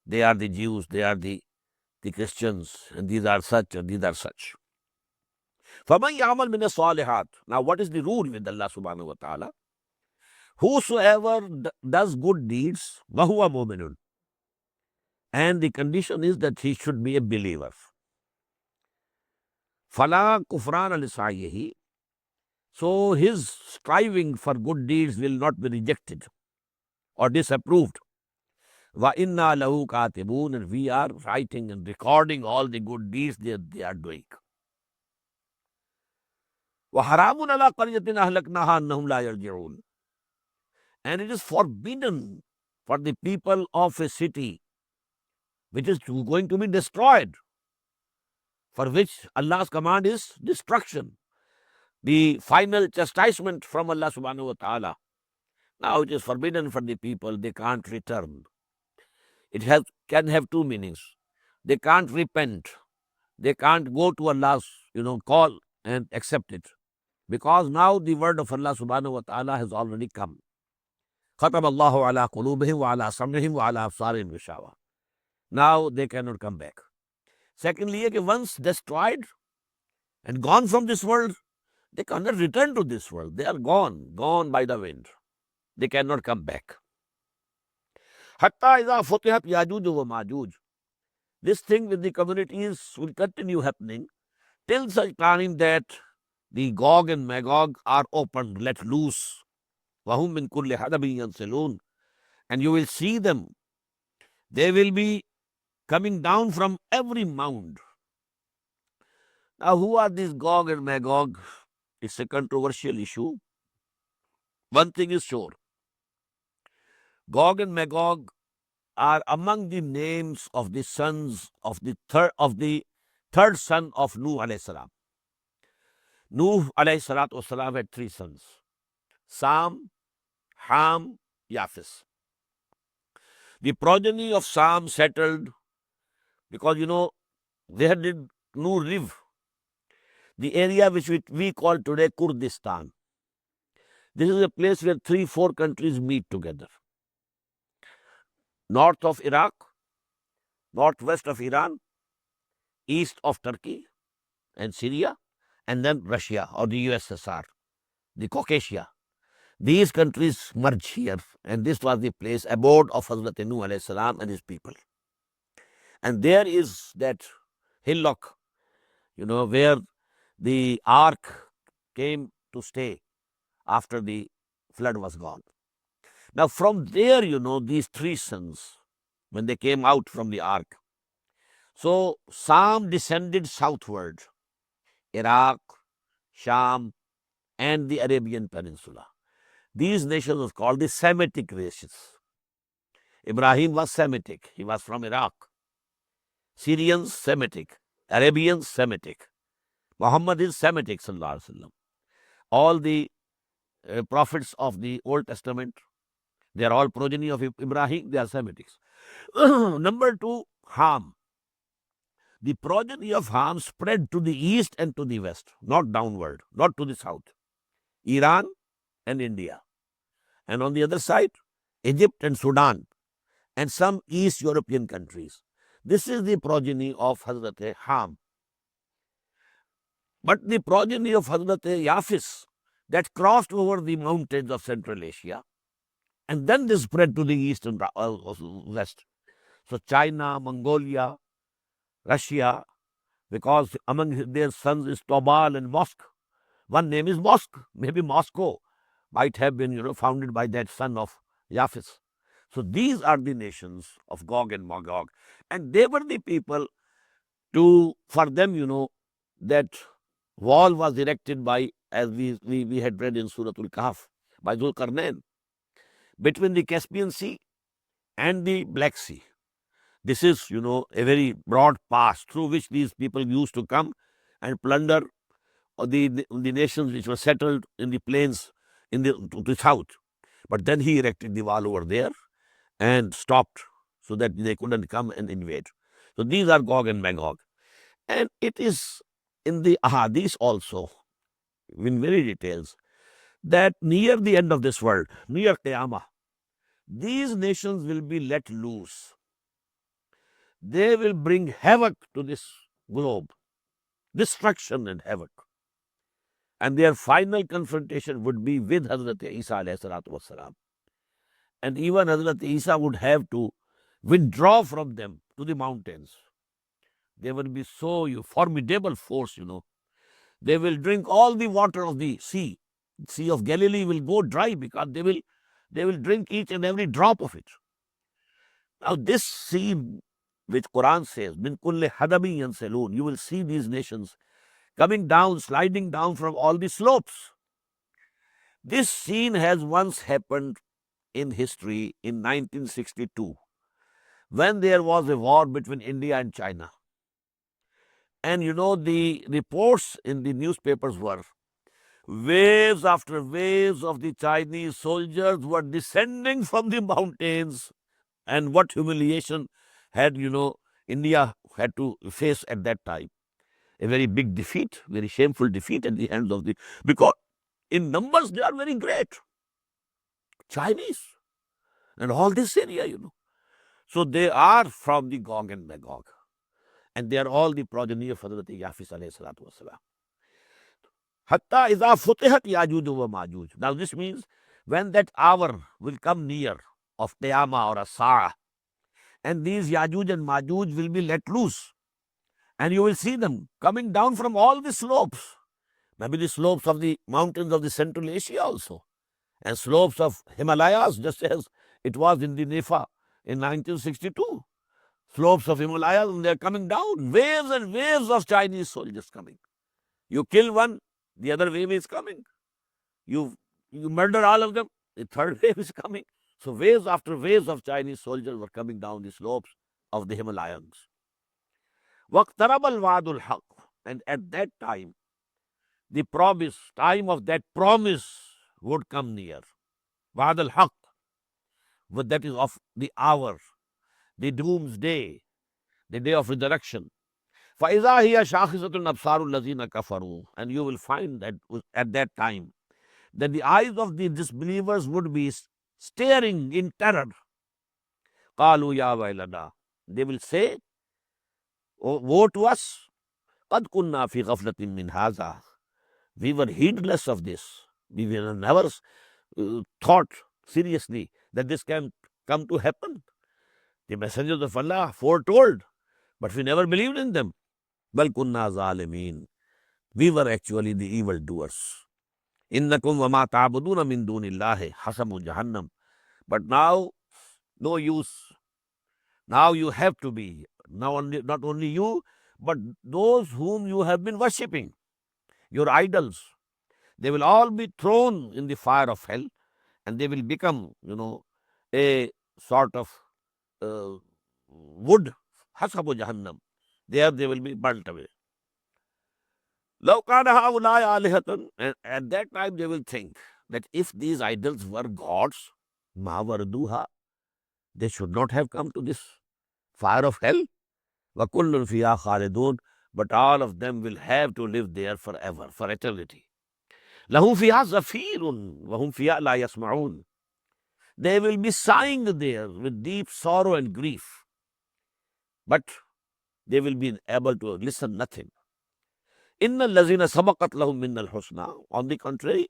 They are the Jews, they are the Christians, and these are such, and these are such. فَمَنْ يَعْمَلْ مِنَ الصَّالِحَاتِ. Now what is the rule with Allah subhanahu wa ta'ala? Whosoever does good deeds, وَهُوَ مُؤْمِنٌ. And the condition is that he should be a believer. فَلَا كُفْرَانَ لِسَعْيِهِ. So his striving for good deeds will not be rejected or disapproved. وَإِنَّا لَهُ كَاتِبُونَ. And we are writing and recording all the good deeds they are doing. وَحَرَامٌ عَلَىٰ قَرْيَةٍ أَهْلَكْنَاهَا أَنَّهُمْ لَا يَرْجِعُونَ. And it is forbidden for the people of a city which is going to be destroyed, for which Allah's command is destruction, the final chastisement from Allah subhanahu wa ta'ala. Now it is forbidden for the people, they can't return. It can have two meanings. They can't repent. They can't go to Allah's call and accept it. Because now the word of Allah subhanahu wa ta'ala has already come. خَتَمَ اللَّهُ عَلَىٰ قُلُوبِهِمْ وَعَلَىٰ سَمْعِهِمْ وَعَلَىٰ أَبْصَارِهِمْ غِشَاوَةٌ. Now they cannot come back. Secondly, once destroyed and gone from this world, they cannot return to this world. They are gone by the wind. They cannot come back. حَتَّى إِذَا فُتِحَتْ يَأْجُوجُ وَمَأْجُوجُ. This thing with the communities will continue happening till such time that the Gog and Magog are opened, let loose. وَهُمْ مِنْ كُلِّ حَدَبٍ يَنْسِلُونَ. And you will see them. They will be coming down from every mound. Now, who are these Gog and Magog? It's a controversial issue. One thing is sure. Gog and Magog are among the names of the sons of the third son of Nuh alayhi salam. Nuh alayhi salatu wasalam had three sons: Sam, Ham, Yafis. The progeny of Sam settled because they had did Riv, the area which we call today Kurdistan. This is a place where 3-4 countries meet together. North of Iraq, northwest of Iran, east of Turkey and Syria, and then Russia or the USSR, the Caucasia. These countries merge here, and this was the place, abode of Hazrat Nuh alayhi salam and his people. And there is that hillock, where the ark came to stay after the flood was gone. Now from there, these 3 sons, when they came out from the ark, so Sam descended southward, Iraq, Sham, and the Arabian Peninsula. These nations were called the Semitic races. Ibrahim was Semitic. He was from Iraq. Syrians, Semitic. Arabians, Semitic. Muhammad is Semitic, sallallahu alaihi wasallam. All the prophets of the Old Testament, they are all progeny of Ibrahim. They are Semitics. Number 2, Ham. The progeny of Ham spread to the east and to the west, not downward, not to the south. Iran and India. And on the other side, Egypt and Sudan, and some East European countries. This is the progeny of Hazrat Ham. But the progeny of Hazrat Yafis, that crossed over the mountains of Central Asia, and then they spread to the east and west. So China, Mongolia, Russia, because among their sons is Tobal and Mosk. One name is Mosk, maybe Moscow might have been founded by that son of Yafis. So these are the nations of Gog and Magog. And they were the people for them, that wall was erected by, as we had read in Surah Al-Kahf, by Zulkarnain, between the Caspian Sea and the Black Sea. This is, a very broad pass through which these people used to come and plunder the nations which were settled in the plains to the south. But then he erected the wall over there and stopped so that they couldn't come and invade. So these are Gog and Magog. And it is in the Ahadith also, in very details, that near the end of this world, near Qiyamah, these nations will be let loose. They will bring havoc to this globe, destruction and havoc. And their final confrontation would be with Hazrat Isa alayhi salatu wassalam. And even Hazrat Isa would have to withdraw from them to the mountains. They will be so formidable force, They will drink all the water of the sea. Sea of Galilee will go dry because they will drink each and every drop of it. Now this scene which Quran says, min kulli hadami yansalun, you will see these nations coming down, sliding down from all the slopes. This scene has once happened in history in 1962, when there was a war between India and China. And the reports in the newspapers were waves after waves of the Chinese soldiers were descending from the mountains, and what humiliation had, India had to face at that time. A very big defeat, very shameful defeat at the hands of because in numbers they are very great. Chinese and all this area, So they are from the Gog and Magog. And they are all the progeny of Hazrat Yafis alayhi salatu wasalam. Hatta iza futihat Yajuj wa Majuj. Now this means when that hour will come near of Qiyamah or As-Sa'ah, and these Yajuj and Majuj will be let loose. And you will see them coming down from all the slopes. Maybe the slopes of the mountains of the Central Asia also. And slopes of Himalayas, just as it was in the Nepal in 1962. Slopes of Himalayas, and they are coming down. Waves and waves of Chinese soldiers coming. You kill one, the other wave is coming. You murder all of them, the third wave is coming. So waves after waves of Chinese soldiers were coming down the slopes of the Himalayas. وَاقْتَرَبَ الْوَعْدُ الْحَقِّ. And at that time, the time of that promise would come near. Wa'd al-Haq, that is of the hour, the doomsday, the day of resurrection. فَإِذَا هِيَ شَاخِصَةٌ أَبْصَارُ الَّذِينَ كَفَرُوا. And you will find that at that time that the eyes of the disbelievers would be staring in terror. قَالُوا يَا وَيْلَنَا. They will say, oh, woe to us. قَدْ كُنَّا فِي غَفْلَةٍ مِّنْ هَذَا. We were heedless of this. We were never thought seriously that this can come to happen. The messengers of Allah foretold, but we never believed in them. بَلْ كُنَّا ظَالِمِينَ. We were actually the evildoers. إِنَّكُمْ وَمَا تَعْبُدُونَ مِن دُونِ اللَّهِ حَسَبُ جَهَنَّمَ. But now, no use. Now you have to be, not only you, but those whom you have been worshipping, your idols. They will all be thrown in the fire of hell, and they will become, a sort of wood. Hasabu Jahannam. There they will be burnt away. Law kana haulai alihatan. And at that time they will think that if these idols were gods, ma warduha, they should not have come to this fire of hell. Wa kullun fiha khalidun. But all of them will have to live there forever, for eternity. Lahum fiha zafirun wa hum fiha la yasma'un. They will be sighing there with deep sorrow and grief, but they will be able to listen nothing. Inna lazina sabaqat lahum minnal husna. On the contrary,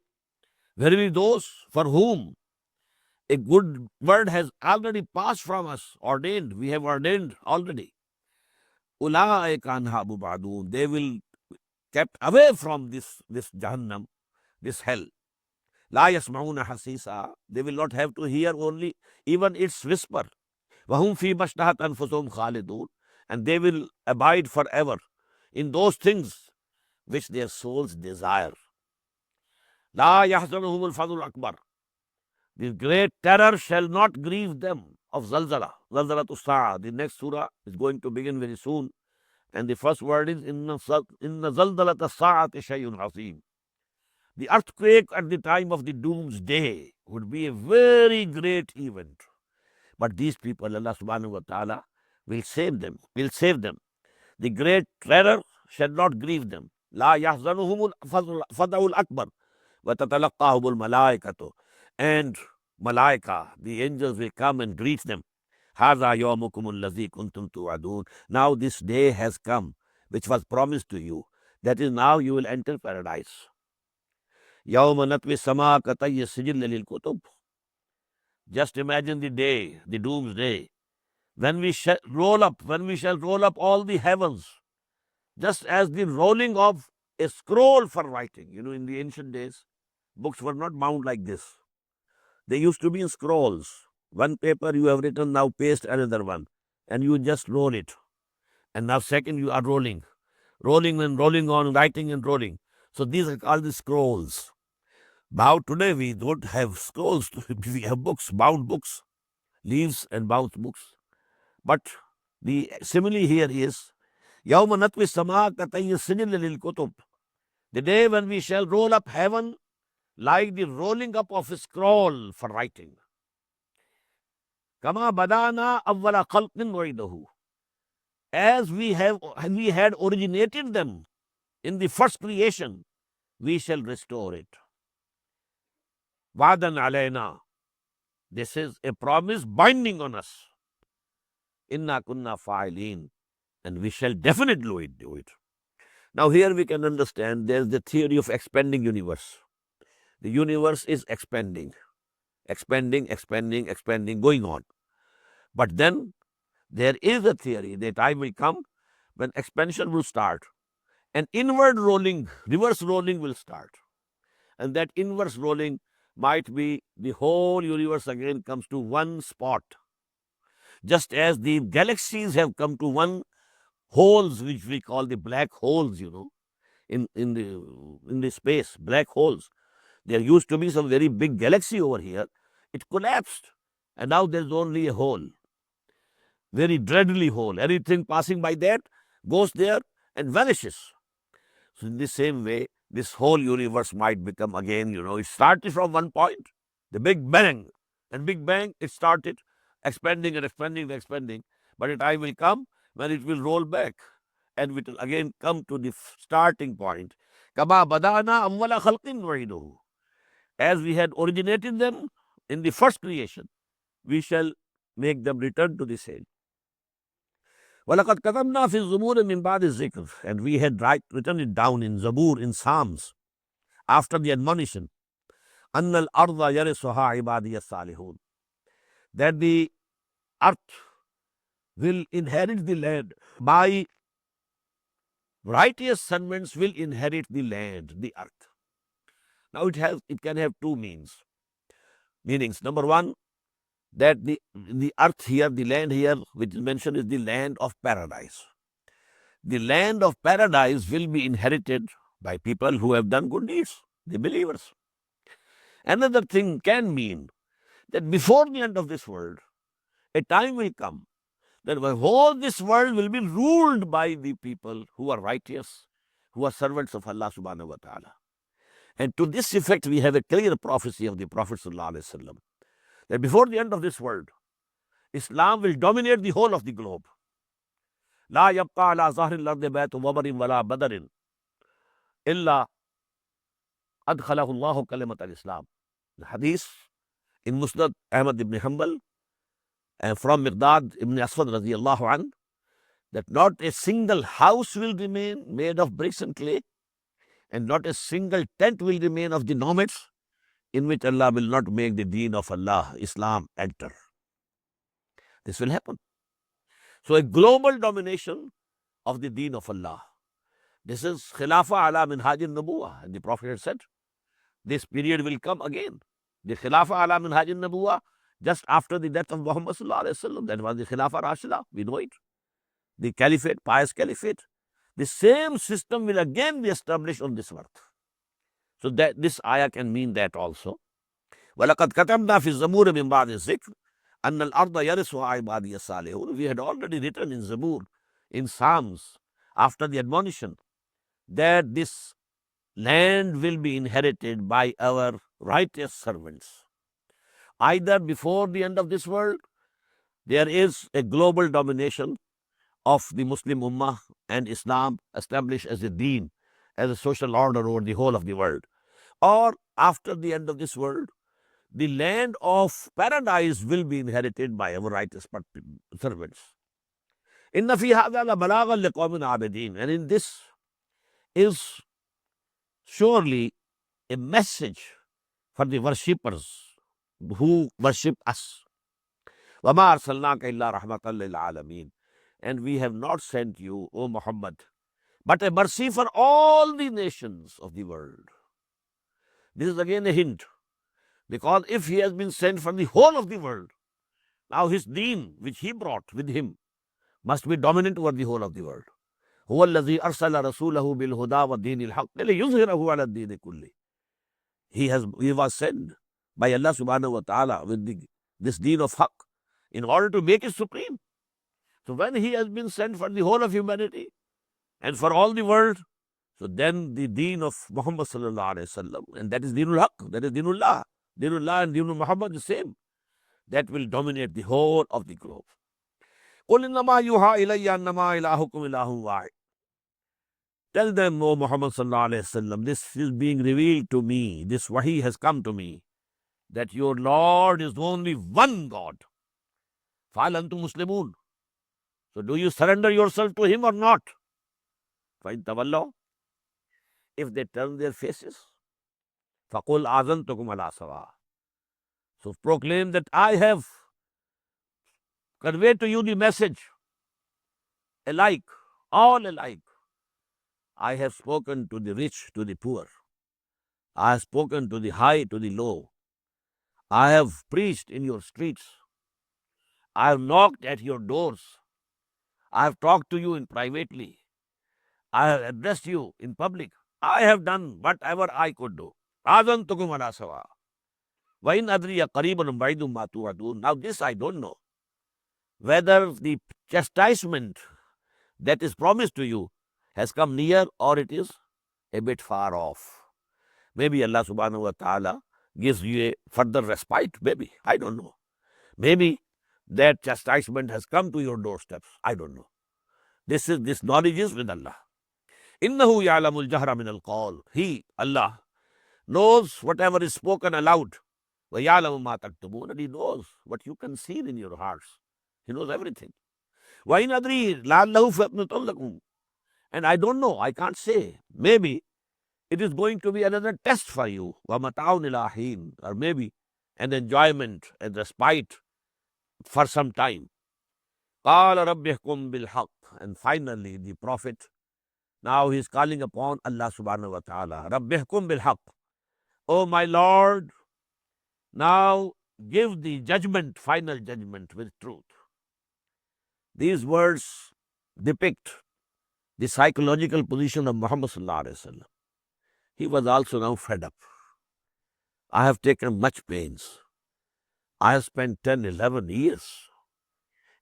verily those for whom a good word has already passed from us, ordained, we have ordained already. Ulaika anha mubadun. They will kept away from this Jahannam, this hell. La yasma'una hasisa. They will not have to hear only even its whisper. Wahum fi mashtahat anfusum khalidun. And they will abide forever in those things which their souls desire. La yahzanuhum al-fadl akbar. The great terror shall not grieve them of Zalzala. Zalzala to Sa'a. The next surah is going to begin very soon. And the first word is Inna Zalzalata Sa'ati Shayun Azim. The earthquake at the time of the doomsday would be a very great event. But these people, Allah subhanahu wa ta'ala, will save them. The great terror shall not grieve them. La yahzanuhumul fada'ul akbar. Wa tatalaqahumul malaikatu. And malaika, the angels will come and greet them. Haza yawmukumul ladhi kuntum tu'adun. Now this day has come, which was promised to you. That is, now you will enter paradise. Yawma natwi sama katayya sijil lil kutub. Just imagine the day, the doomsday, when we shall roll up all the heavens, just as the rolling of a scroll for writing. In the ancient days, books were not bound like this. They used to be in scrolls. One paper you have written, now paste another one, and you just roll it. And now second you are rolling and rolling on, writing and rolling. So these are called the scrolls. Now today we don't have scrolls, we have books, bound books, leaves and bound books. But the simile here is, Yawma natwi sama katayya sijil lil kutub. The day when we shall roll up heaven like the rolling up of a scroll for writing. Kama badana awwala khalqin nu'iduhu. As we had originated them in the first creation, we shall restore it. Wa'dan alayna. This is a promise binding on us. Inna kunna fa'ilin. And we shall definitely do it. Now here we can understand there is the theory of expanding universe. The universe is expanding, going on. But then there is a theory that time will come when expansion will start. And inward rolling, reverse rolling will start. And that inverse rolling might be the whole universe again comes to one spot. Just as the galaxies have come to one holes, which we call the black holes, in the space, black holes. There used to be some very big galaxy over here. It collapsed. And now there's only a hole. Very dreadly hole. Everything passing by that goes there and vanishes. So in the same way, this whole universe might become again, it started from one point, the Big Bang. And Big Bang, it started expanding and expanding and expanding. But a time will come when it will roll back. and we will again come to the starting point. Kama badana awwala khalqin nu'iduhu. As we had originated them in the first creation, we shall make them return to the same. وَلَقَدْ كَتَبْنَا فِي الزُّبُورِ مِنْ بَعْدِ الذِّكْرِ. And we had written it down in Zabur, in Psalms, after the admonition. أَنَّ الْأَرْضَ يَرِثُهَا عِبَادِيَ الصَّالِحُونَ. That the earth will inherit the land. My righteous servants will inherit the land, the earth. Now it can have two meanings. Number one, that the earth here, the land here, which is mentioned, is the land of paradise. The land of paradise will be inherited by people who have done good deeds, the believers. Another thing can mean that before the end of this world, a time will come that the whole this world will be ruled by the people who are righteous, who are servants of Allah subhanahu wa ta'ala. And to this effect, we have a clear prophecy of the Prophet sallallahu alaihi wasallam, that before the end of this world, Islam will dominate the whole of the globe. لا يبقى على ظهر الأرض بيت وبر ولا بدر إلا أدخله الله كلمة الإسلام. The hadith in Musnad Ahmad ibn Hanbal and from Miqdad ibn Aswad radiyallahu an, that not a single house will remain made of bricks and clay, and not a single tent will remain of the nomads, in which Allah will not make the deen of Allah, Islam, enter. This will happen. So a global domination of the deen of Allah. This is Khilafah ala minhaj al-Nubuwah. And the Prophet had said, this period will come again. The Khilafah ala minhaj al-Nubuwah, just after the death of Muhammad sallallahu alaihi wasallam, that was the Khilafah Rashida, we know it. The caliphate, pious caliphate. The same system will again be established on this earth. So that this ayah can mean that also. وَلَقَدْ كَتَبْنَا فِي الزَّبُورِ مِنْ بَعْدِ الذِّكْرِ أَنَّ الْأَرْضَ يَرِثُهَا عِبَادِيَ الصَّالِحُونَ. We had already written in Zabur, in Psalms, after the admonition, that this land will be inherited by our righteous servants. Either before the end of this world, there is a global domination of the Muslim Ummah and Islam established as a deen, as a social order over the whole of the world. Or after the end of this world, the land of paradise will be inherited by our righteous servants. إِنَّ فِي هَذَا لَبَلَاغًا لِقَوْمٍ عَابِدِينَ. And in this is surely a message for the worshippers who worship us. وَمَا أَرْسَلْنَاكَ إِلَّا رَحْمَةً لِلْعَالَمِينَ. And we have not sent you, O Muhammad, but a mercy for all the nations of the world. This is again a hint, because if he has been sent for the whole of the world, now his deen, which he brought with him, must be dominant over the whole of the world. هُوَ الَّذِي أَرْسَلَ رَسُولَهُ بِالْهُدَى وَالدِّينِ الْحَقِّ لِيُظْهِرَهُ عَلَى الدِّينِ كُلِّهِ. He was sent by Allah subhanahu wa ta'ala with this deen of haqq in order to make it supreme. So when he has been sent for the whole of humanity and for all the world, so then the deen of Muhammad sallallahu alaihi wasallam, and that is deenul haqq, that is deenullah. Deenullah and deenul Muhammad the same. That will dominate the whole of the globe. قُلْ إِنَّمَا يُوحَى إِلَيَّ أَنَّمَا إِلَٰهُكُمْ إِلَٰهٌ وَاحِدٌ. Tell them, O Muhammad sallallahu alaihi wasallam, this is being revealed to me, this wahi has come to me, that your Lord is only one God. فَهَلْ أَنْتُمْ مُسْلِمُونَ. So do you surrender yourself to him or not? فَإِن تَوَلَّوْا. If they turn their faces, فَقُلْ آذَنْتُكُمْ عَلَىٰ سَوَاءٍ. So proclaim that I have conveyed to you the message alike, all alike. I have spoken to the rich, to the poor. I have spoken to the high, to the low. I have preached in your streets. I have knocked at your doors. I have talked to you in privately. I have addressed you in public. I have done whatever I could do. آذَنْتُكُمْ عَلَىٰ سَوَاءٍ وَإِنْ أَدْرِيَ قَرِيبٌ بَعِيدٌ مَا تُوعَدُونَ. Now this I don't know, whether the chastisement that is promised to you has come near or it is a bit far off. Maybe Allah subhanahu wa ta'ala gives you a further respite, maybe, I don't know. Maybe that chastisement has come to your doorsteps, I don't know. This knowledge is with Allah. Innahu ya'lamul jahra min al-qawl. He, Allah, knows whatever is spoken aloud. Wa ya'lamu ma taktumun. And He knows what you conceal in your hearts. He knows everything. Wa in adri la'allahu fitnatun lakum. And I don't know, I can't say. Maybe it is going to be another test for you. Wa mata'un ila hin. Or maybe an enjoyment, a respite for some time. Qala rabbi hukum bil haqq. And finally, the Prophet, now he is calling upon Allah subhanahu wa ta'ala. Rabbi hukum bil haqq. Oh my Lord, now give the judgment, final judgment with truth. These words depict the psychological position of Muhammad sallallahu alaihi wasallam. He was also now fed up. I have taken much pains. I have spent 10, 11 years.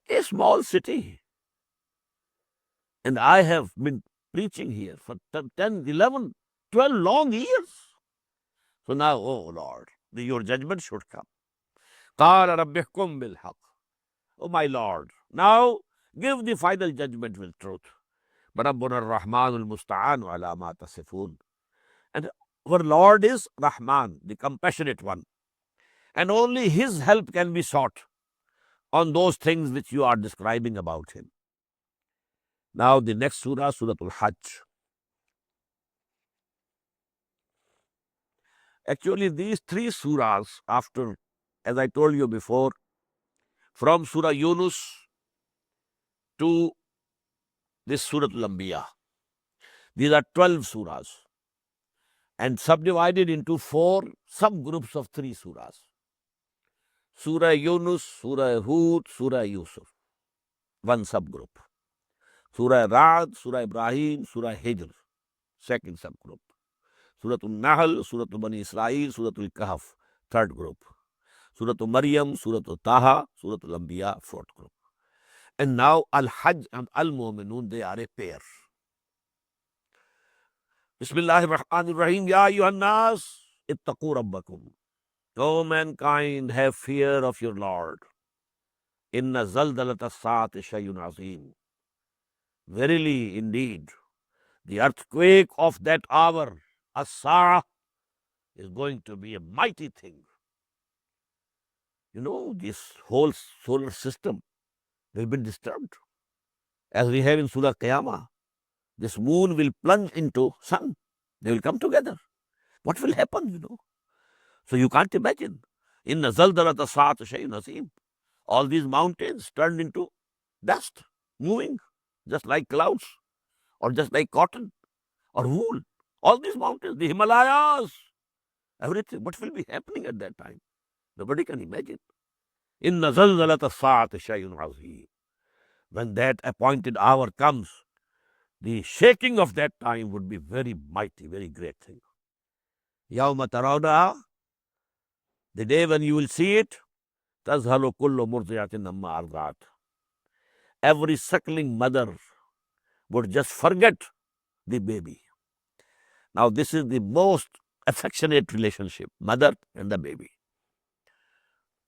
A small city. And I have been preaching here for 10, 11, 12 long years. So now, oh Lord, your judgment should come. قَالَ رَبِّ احْكُمْ بِالْحَقِّ. Oh my Lord, now give the final judgment with truth. رَبُّنَا الرَّحْمَنُ الْمُسْتَعَانُ عَلَى مَا تَصِفُونَ. And our Lord is Rahman, the compassionate one. And only His help can be sought on those things which you are describing about Him. Now the next surah, Surah Al-Hajj. Actually, these three surahs, after, as I told you before, from Surah Yunus to this Surah Al-Anbiya, these are 12 surahs and subdivided into 4 subgroups of 3 surahs. Surah Yunus, Surah Hud, Surah Yusuf, one subgroup. Surah Ra'd, Surah Ibrahim, Surah Hijr, second subgroup. Surah Al-Nahl, Surah Bani Israel, Surah Al-Kahf, third group. Surah Maryam, Surah Taha, Surah Al-Anbiya, fourth group. And now Al-Hajj and Al-Mu'minun, they are a pair. Bismillahirrahmanirrahim. Ya ayyuhan nas, ittaqu rabbakum. O mankind, have fear of your Lord. Inna zaldalata as-saati shay'un azim. Verily, indeed, the earthquake of that hour, as-sa'a, is going to be a mighty thing. You know, this whole solar system will be disturbed. As we have in Surah Qiyamah, this moon will plunge into sun. They will come together. What will happen, you know? So you can't imagine. Inna zalzalata as-saati shay'un azim. All these mountains turned into dust, moving, just like clouds, or just like cotton, or wool. All these mountains, the Himalayas, everything. What will be happening at that time? Nobody can imagine. Inna zalzalata as-saati shay'un azim. When that appointed hour comes, the shaking of that time would be very mighty, very great thing. Yawma tarawnaha, the day when you will see it, tazhalu kullu murdi'atin amma arda'at. Every suckling mother would just forget the baby. Now this is the most affectionate relationship, mother and the baby.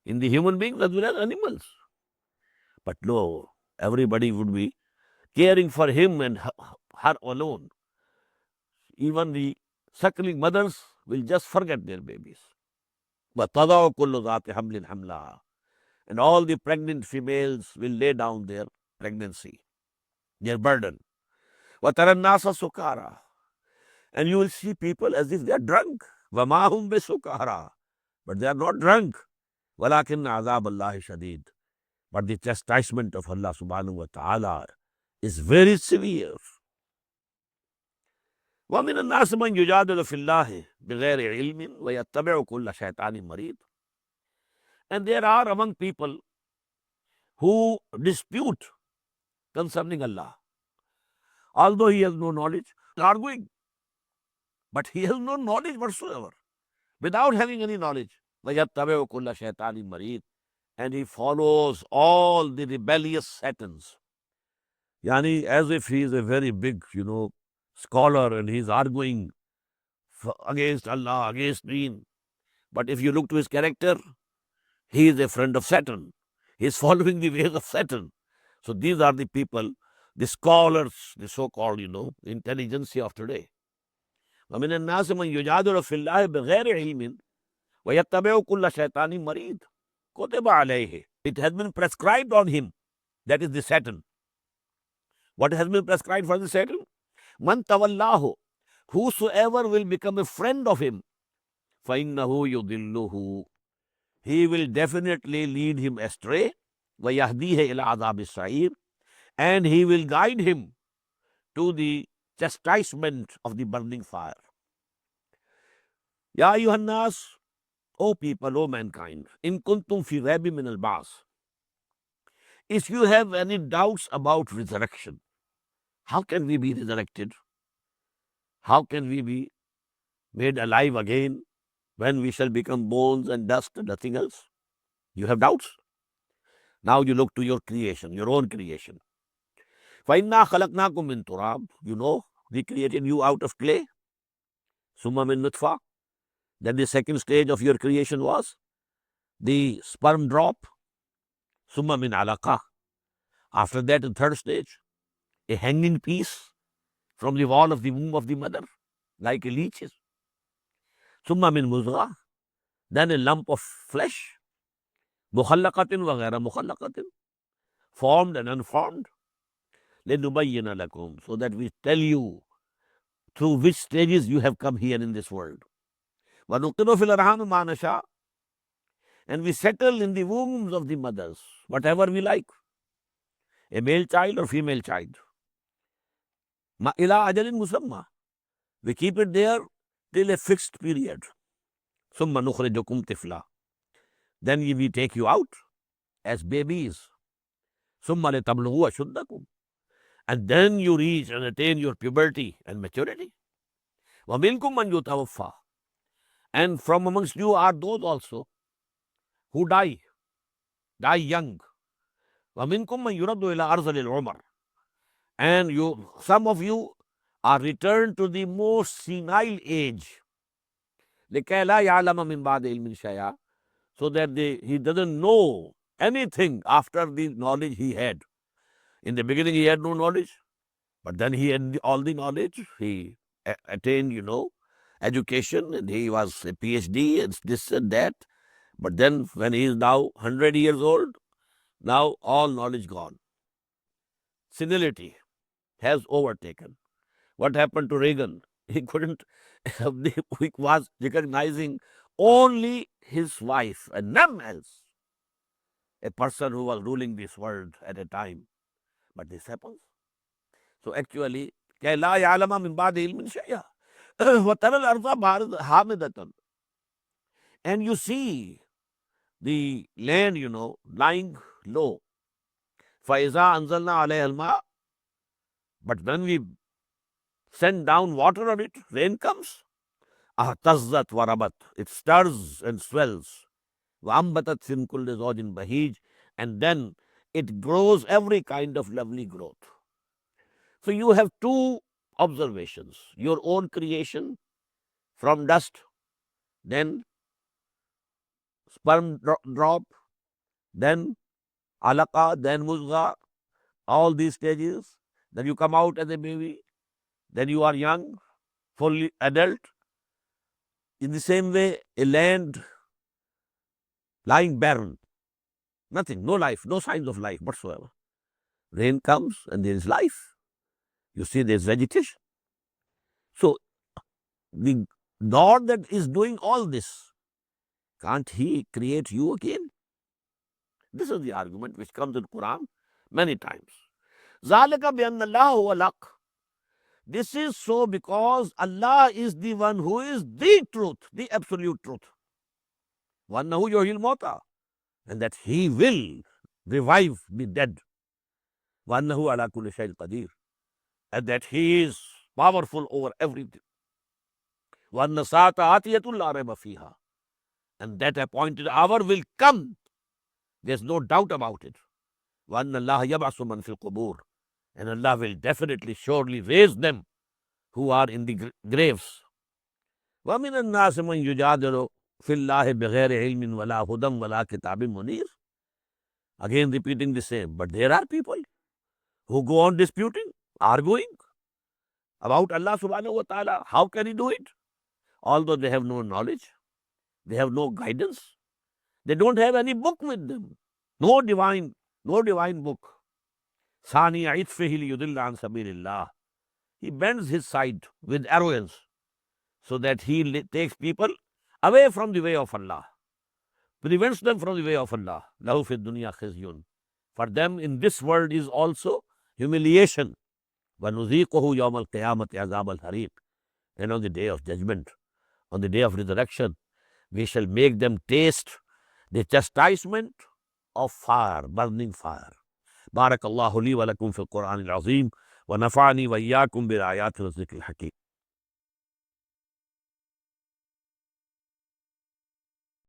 In the human beings as well as animals. But no, everybody would be caring for him and her alone. Even the suckling mothers will just forget their babies. وَتَضَعُ كُلُّ ذَاتِ حَمْلٍ حَمْلَهَا. And all the pregnant females will lay down their pregnancy, their burden. وَتَرَى النَّاسَ سُكَارَى. And you will see people as if they are drunk. وَمَا هُمْ بِسُكَارَى. But they are not drunk. وَلَكِنَّ عَذَابَ اللَّهِ شَدِيدٌ. But the chastisement of Allah subhanahu wa ta'ala is very severe. وَمِنَ النَّاسِ مَنْ يُجَادِلُ فِي اللَّهِ بِغَيْرِ عِلْمٍ وَيَتَّبِعُ كُلَّ شَيْطَانٍ مَرِيدٍ. And there are among people who dispute concerning Allah. Although he has no knowledge, arguing. But he has no knowledge whatsoever. Without having any knowledge. وَيَتَّبِعُ كُلَّ شَيْطَانٍ مَرِيدٍ. And he follows all the rebellious Satans. Yani, as if he is a very big, scholar and he is arguing against Allah, against Deen. But if you look to his character, he is a friend of Satan. He is following the ways of Satan. So these are the people the scholars, the so-called, intelligentsia of today. وَمِنَ النَّاسِ مَنْ يُجَادِلُ فِي اللَّهِ بِغَيْرِ عِلْمٍ وَيَتَّبِعُ كُلَّ شَيْطَانٍ مَرِيدٍ كُتِبَ عَلَيْهِ. It has been prescribed on him. That is the Satan. What has been prescribed for the Satan? Man tawallahu. Whosoever will become a friend of him, فَإِنَّهُ يُضِلُّهُ. He will definitely lead him astray. وَيَهْدِيهِ إِلَىٰ عَذَابِ السَّعِيرِ. And he will guide him to the chastisement of the burning fire. Ya ayyuhan nas, O people, O mankind, in kuntum fi raybin min al-ba'th. If you have any doubts about resurrection, how can we be resurrected? How can we be made alive again when we shall become bones and dust and nothing else? You have doubts? Now you look to your creation, your own creation. فَإِنَّا خَلَقْنَاكُم مِّن تُرَابٍ. You know, we created you out of clay. ثُمَّ مِن نُطْفَةٍ. Then the second stage of your creation was the sperm drop. ثُمَّ مِن عَلَقَةٍ. After that, the third stage, a hanging piece from the wall of the womb of the mother, like a leech. ثُمَّ مِن مُضْغَةٍ. Then a lump of flesh. مُخَلَّقَةٍ وَغَيْرَ مُخَلَّقَةٍ. Formed and unformed. لِنُبَيِّنَ لَكُمْ. So that we tell you through which stages you have come here in this world. وَنُقِرُّ فِي الْأَرْحَامِ مَا نَشَاءُ. And we settle in the wombs of the mothers, whatever we like. A male child or female child. إِلَىٰ أَجَلٍ مُسَمَّى. We keep it there till a fixed period. ثُمَّ نُخْرِجُكُمْ طِفْلًا. Then we take you out as babies. ثُمَّ لِتَبْلُغُوا أَشُدَّكُمْ. And then you reach and attain your puberty and maturity. وَمِنْكُمْ مَنْ يُتَوَفَّى. And from amongst you are those also who die young. وَمِنْكُمْ مَنْ يُرَدُّ إِلَىٰ أَرْذَلِ الْعُمَرِ. And some of you are returned to the most senile age. لِكَيْ لَا يَعْلَمَ مِنْ بَعْدِ عِلْمٍ شَيْئًا. So that he doesn't know anything after the knowledge he had. In the beginning he had no knowledge, but then he had all the knowledge. He attained, education, and he was a PhD and this and that. But then when he is now 100 years old, now all knowledge gone. Senility has overtaken. What happened to Reagan? He couldn't, he was recognizing only his wife and none else. A person who was ruling this world at a time. But this happens. So actually, كَيْ لَا يَعْلَمَ مِنْ بَعْدِ عِلْمٍ شَيْئًا وَتَرَى الْأَرْضَ هَامِدَةً. And you see the land, lying low. فَإِذَا أَنزَلْنَا عَلَيْهَا الْمَاءَ. But when we send down water on it, rain comes. اهتزت وربت. It stirs and swells. وَأَنبَتَتْ فِي كُلِّ زَوْجٍ بَهِيجٍ. And then it grows every kind of lovely growth. So you have two observations. Your own creation from dust, then sperm drop, then alaqa, then muzgha, all these stages. Then you come out as a baby. Then you are young, fully adult. In the same way, a land lying barren, nothing, no life, no signs of life whatsoever. Rain comes and there is life. You see there is vegetation. So the God that is doing all this, can't he create you again? This is the argument which comes in Quran many times. ذَلِكَ بِأَنَّ اللَّهَ هُوَ الْحَقُّ. This is so because Allah is the one who is the truth, the absolute truth. وَأَنَّهُ يُحْيِي الْمَوْتَى. And that he will revive the dead. وَأَنَّهُ عَلَى كُلِّ شَيْءٍ قَدِيرٌ. And that he is powerful over everything. وَأَنَّ السَّاعَةَ آتِيَةٌ لَا رَيْبَ فِيهَا. And that appointed hour will come. There's no doubt about it. وَأَنَّ اللَّهَ يَبْعَثُ مَنْ فِي الْقُبُورِ. And Allah will definitely, surely raise them who are in the graves. وَمِنَ النَّاسِ مَنْ يُجَادِلُ فِي اللَّهِ بِغَيْرِ عِلْمٍ وَلَا هُدًى وَلَا كِتَابٍ مُنِيرٍ. Again repeating the same. But there are people who go on disputing, arguing about Allah subhanahu wa ta'ala. How can he do it? Although they have no knowledge, they have no guidance, they don't have any book with them. No divine book. Sani aitfihi liyudilla an sabilillah. He bends his side with arrogance so that he takes people away from the way of Allah, prevents them from the way of Allah. Lahu fi dunya khizyun. For them in this world is also humiliation. وَنُذِيقُهُ يَوْمَ الْقِيَامَةِ عَذَابَ الْحَرِيقِ. And on the day of judgment, on the day of resurrection, we shall make them taste the chastisement of fire, burning fire. بارك الله لي ولكم في القرآن العظيم ونفعني وإياكم بالآيات والذكر الحكيم.